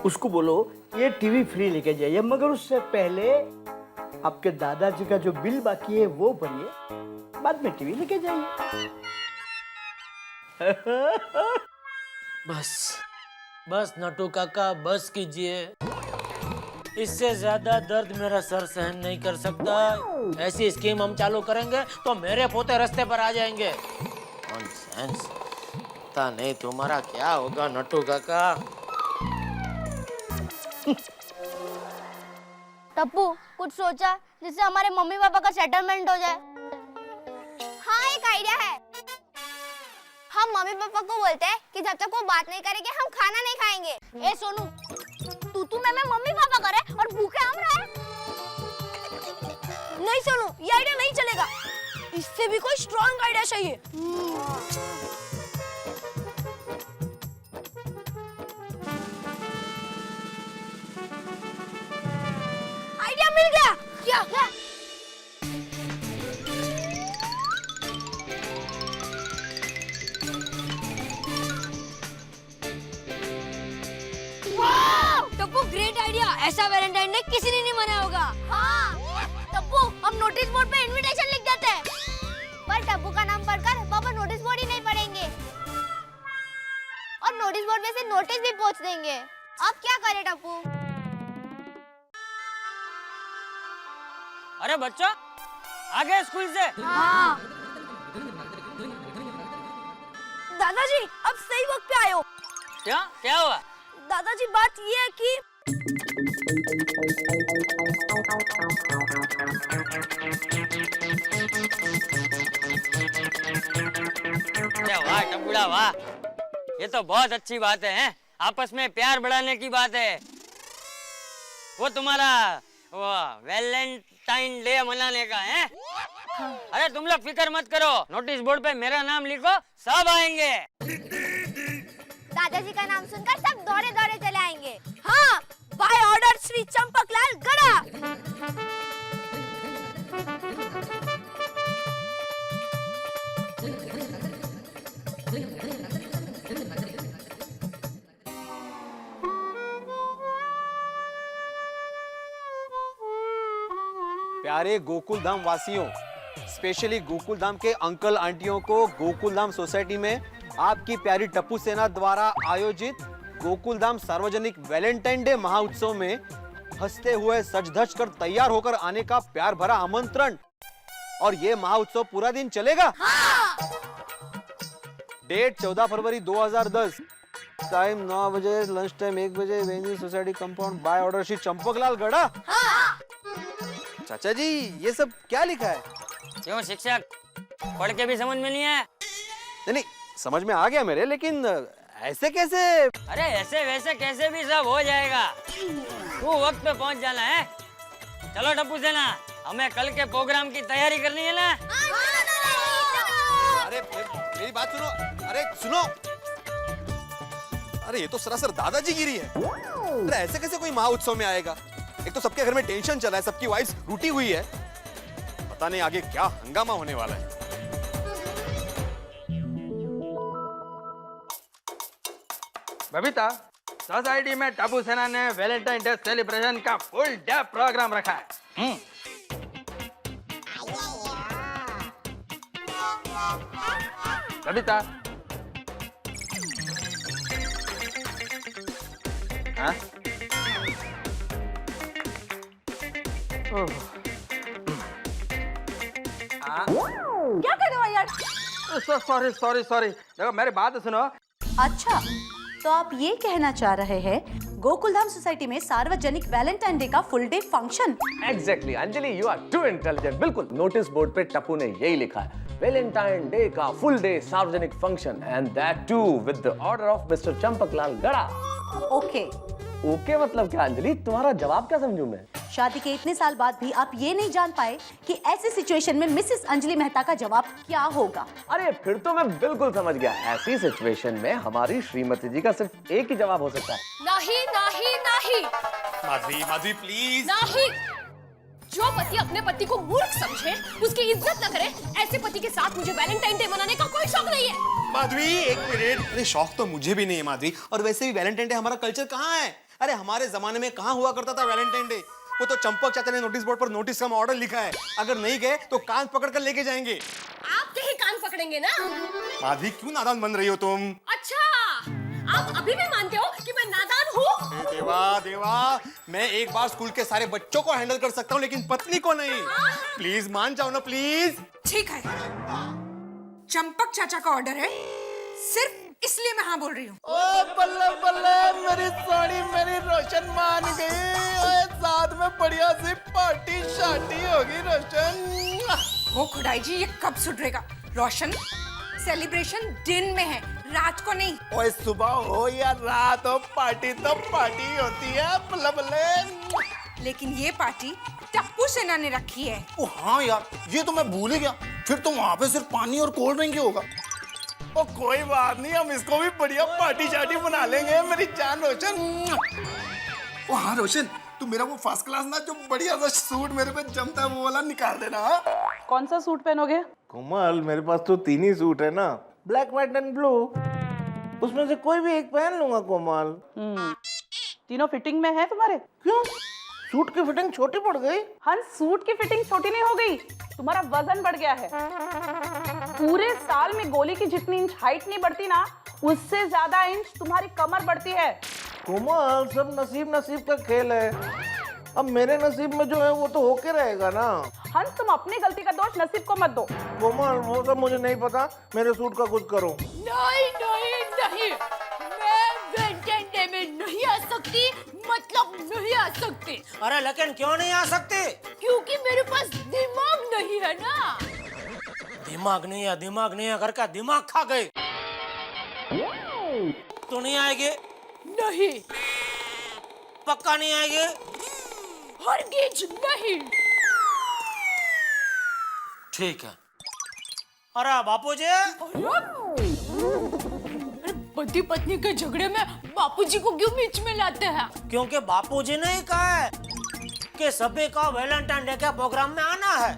उसको बोलो ये टीवी फ्री लेके जाइए, मगर उससे पहले आपके दादाजी का जो बिल बाकी है वो भरिए, बाद में टीवी लेके जाइए। बस नटू काका, बस कीजिए। इससे ज्यादा दर्द मेरा सर सहन नहीं कर सकता। ऐसी स्कीम हम चालू करेंगे तो मेरे पोते रास्ते पर आ जाएंगे। नॉनसेंस। पता नहीं तुम्हारा क्या होगा नटू काका। टप्पू, कुछ सोचा जिससे हमारे मम्मी पापा का सेटलमेंट हो जाए? हाँ, एक आइडिया है। हम मम्मी पापा को बोलते हैं कि जब तक वो बात नहीं करेंगे हम खाना नहीं खाएंगे। ए सोनू, तू मैं मम्मी पापा करे और भूखे हम रहे। नहीं सोनू, ये आइडिया नहीं चलेगा। इससे भी कोई स्ट्रॉन्ग आइडिया चाहिए। आइडिया मिल गया। क्या? Tappu, great idea. ऐसा वैलेंटाइन डे किसी ने नहीं मनाया होगा। हाँ, टप्पू, हम नोटिस बोर्ड पे इनविटेशन लिख देते हैं। पर टप्पू का नाम पढ़कर पापा नोटिस बोर्ड ही नहीं पढ़ेंगे और नोटिस बोर्ड में से नोटिस भी पोंछ देंगे। अब क्या करें टप्पू? अरे बच्चा, आ गए स्कूल से? हाँ। दादाजी, अब सही वक्त पे आए हो। क्या हुआ? दादाजी, बात ये है कि वाह टपुड़ा वाह, ये तो बहुत अच्छी बात है। आपस में प्यार बढ़ाने की बात है। वो तुम्हारा वो वैलेंटाइन डे मनाने का है। अरे तुम लोग फिक्र मत करो, नोटिस बोर्ड पे मेरा नाम लिखो, सब आएंगे। दादाजी का नाम सुनकर सब दौड़े दौड़े चले आएंगे। हाँ, बाय ऑर्डर श्री चंपकलाल गड़ा। प्यारे गोकुल धाम वासियों, स्पेशली गोकुल धाम के अंकल आंटियों को गोकुल धाम सोसाइटी में आपकी प्यारी टप्पू सेना द्वारा आयोजित गोकुल धाम सार्वजनिक वैलेंटाइन डे महाउत्सव में हंसते हुए सज धज कर तैयार होकर आने का प्यार भरा आमंत्रण। और ये महाउत्सव पूरा दिन चलेगा। हाँ। डेट 14 फरवरी 2010, टाइम 9 बजे, लंच टाइम 1 बजे, venue society compound, by order Shri Champaklal Gada. हाँ। चाचा जी, ये सब क्या लिखा है? क्यों शिक्षक, पढ़ के भी समझ में नहीं है? नहीं, समझ में आ गया मेरे, लेकिन ऐसे कैसे? अरे ऐसे वैसे कैसे भी सब हो जाएगा। तू वक्त पे पहुंच जाना है। चलो टप्पू सेना, हमें कल के प्रोग्राम की तैयारी करनी है ना। अरे मेरी बात सुनो। अरे सुनो, अरे ये तो सरासर दादाजी गिरी है। अरे ऐसे कैसे कोई महाउत्सव में आएगा? एक तो सबके घर में टेंशन चला है, सबकी वाइफ्स रूठी हुई है। पता नहीं आगे क्या हंगामा होने वाला है। बबीता, सोसाइटी में टप्पू सेना ने वैलेंटाइन डे सेलिब्रेशन का फुल डे प्रोग्राम रखा है। बबीता, हाँ? क्या कर रहे हो यार? सॉरी। देखो मेरी बात सुनो। अच्छा, तो आप ये कहना चाह रहे हैं गोकुलधाम सोसाइटी में सार्वजनिक वैलेंटाइन डे का full day function? Exactly Anjali, you are too intelligent. बिल्कुल, नोटिस बोर्ड पे टप्पू ने यही लिखा है, वैलेंटाइन डे का फुल डे सार्वजनिक function, and that too with the order of mister Champaklal Gada. Okay. Okay मतलब क्या अंजलि? तुम्हारा जवाब क्या समझूं मैं? शादी के इतने साल बाद भी आप ये नहीं जान पाए कि ऐसी सिचुएशन में मिसेस अंजलि मेहता का जवाब क्या होगा? अरे फिर तो मैं बिल्कुल समझ गया। ऐसी सिचुएशन में हमारी श्रीमती जी का सिर्फ एक ही जवाब हो सकता है। नहीं नहीं नहीं माधवी प्लीज। नहीं, जो पति अपने पति को मूर्ख समझे, उसकी इज्जत न करे, ऐसे पति के साथ मुझे वैलेंटाइन डे मनाने का कोई शौक नहीं है। माधवी एक मिनट। अरे शौक तो मुझे भी नहीं है माधवी, और वैसे भी वैलेंटाइन डे हमारा कल्चर कहाँ है? अरे हमारे जमाने में कहाँ हुआ करता था वैलेंटाइन डे? वो तो चंपक चाचा ने नोटिस बोर्ड पर नोटिस का ऑर्डर लिखा है, अगर नहीं गए तो कान पकड़ कर लेके जाएंगे। आपके ही कान पकड़ेंगे ना? माधवी क्यों नादान बन रही हो तुम? अच्छा, आप अभी भी मानते हो कि मैं नादान हूँ? देवा देवा, मैं एक बार स्कूल के सारे बच्चों को हैंडल कर सकता हूँ लेकिन पत्नी को नहीं। प्लीज मान जाओ ना प्लीज। ठीक है, चंपक चाचा का ऑर्डर है, सिर्फ इसलिए मैं हाँ बोल रही हूँ। ओ बल्ले बल्ले, मेरी सोनी मेरी रोशन मान गई। ओए साथ में बढ़िया सी पार्टी शार्टी होगी रोशन। हो खुदाई जी, ये कब सुधरेगा? रोशन, सेलिब्रेशन दिन में है, रात को नहीं। ओए सुबह हो या रात हो, पार्टी तो पार्टी होती है। बल्ले बल्ले। लेकिन ये पार्टी टप्पू सेना ने रखी है। ओ हाँ यार, ये तो मैं भूल ही गया। फिर तो वहाँ पे सिर्फ पानी और कोल्ड ड्रिंक ही होगा। ओ कोई बात नहीं, हम इसको भी बढ़िया पार्टी शार्टी बना लेंगे मेरी जान रोशन। ओ हाँ रोशन, तू मेरा वो फर्स्ट क्लास ना जो बढ़िया सा सूट मेरे पे जमता है वो वाला निकाल देना। हाँ? कौन सा सूट पहनोगे? कोमल, मेरे पास तो 3 ही सूट है ना, ब्लैक व्हाइट एंड ब्लू। उसमें से कोई भी एक पहन लूंगा कोमल। तीनों फिटिंग में है तुम्हारे? क्यों? सूट की फिटिंग छोटी पड़ गई? हंस, सूट की फिटिंग छोटी नहीं हो गई, तुम्हारा वजन बढ़ गया है। पूरे साल में गोली की जितनी इंच हाइट नहीं बढ़ती ना, उससे ज्यादा इंच तुम्हारी कमर बढ़ती है। कोमल, सब नसीब नसीब का खेल है। अब मेरे नसीब में जो है वो तो होके रहेगा ना। हंस, तुम अपनी गलती का दोष नसीब को मत दो। कोमल, वो सब मुझे नहीं पता, मेरे सूट का कुछ करो। नहीं नहीं नहीं, मैं वैलेंटाइन डे में नहीं आ सकती, मतलब नहीं आ सकती। अरे लेकिन क्यों नहीं आ सकते? क्योंकि मेरे पास दिमाग नहीं है ना। दिमाग नहीं है करके दिमाग खा गए। तो नहीं आएगी? नहीं। पक्का नहीं आएगी? हरगिज नहीं। ठीक है। अरे बापूजी, पति पत्नी के झगड़े में बापूजी को क्यों बीच में लाते हैं? क्योंकि बापूजी ने ही कहा है कि सभी का वैलेंटाइन डे के प्रोग्राम में आना है।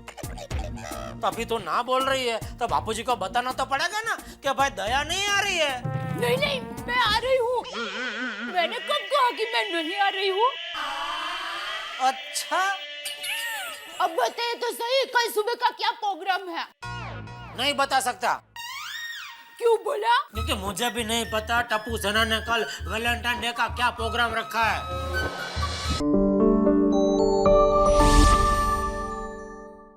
तभी तो ना बोल रही है, तो बापूजी को बताना तो पड़ेगा ना कि भाई दया नहीं आ रही है। नहीं नहीं, मैं आ रही हूँ। मैंने कब कहा कि मैं नहीं आ रही हूँ? अच्छा, अब बताइए तो सही, कल सुबह का क्या प्रोग्राम है? नहीं बता सकता। क्यों बोला? क्योंकि मुझे भी नहीं पता टप्पू सेना ने कल वैलेंटाइन डे का क्या प्रोग्राम रखा है।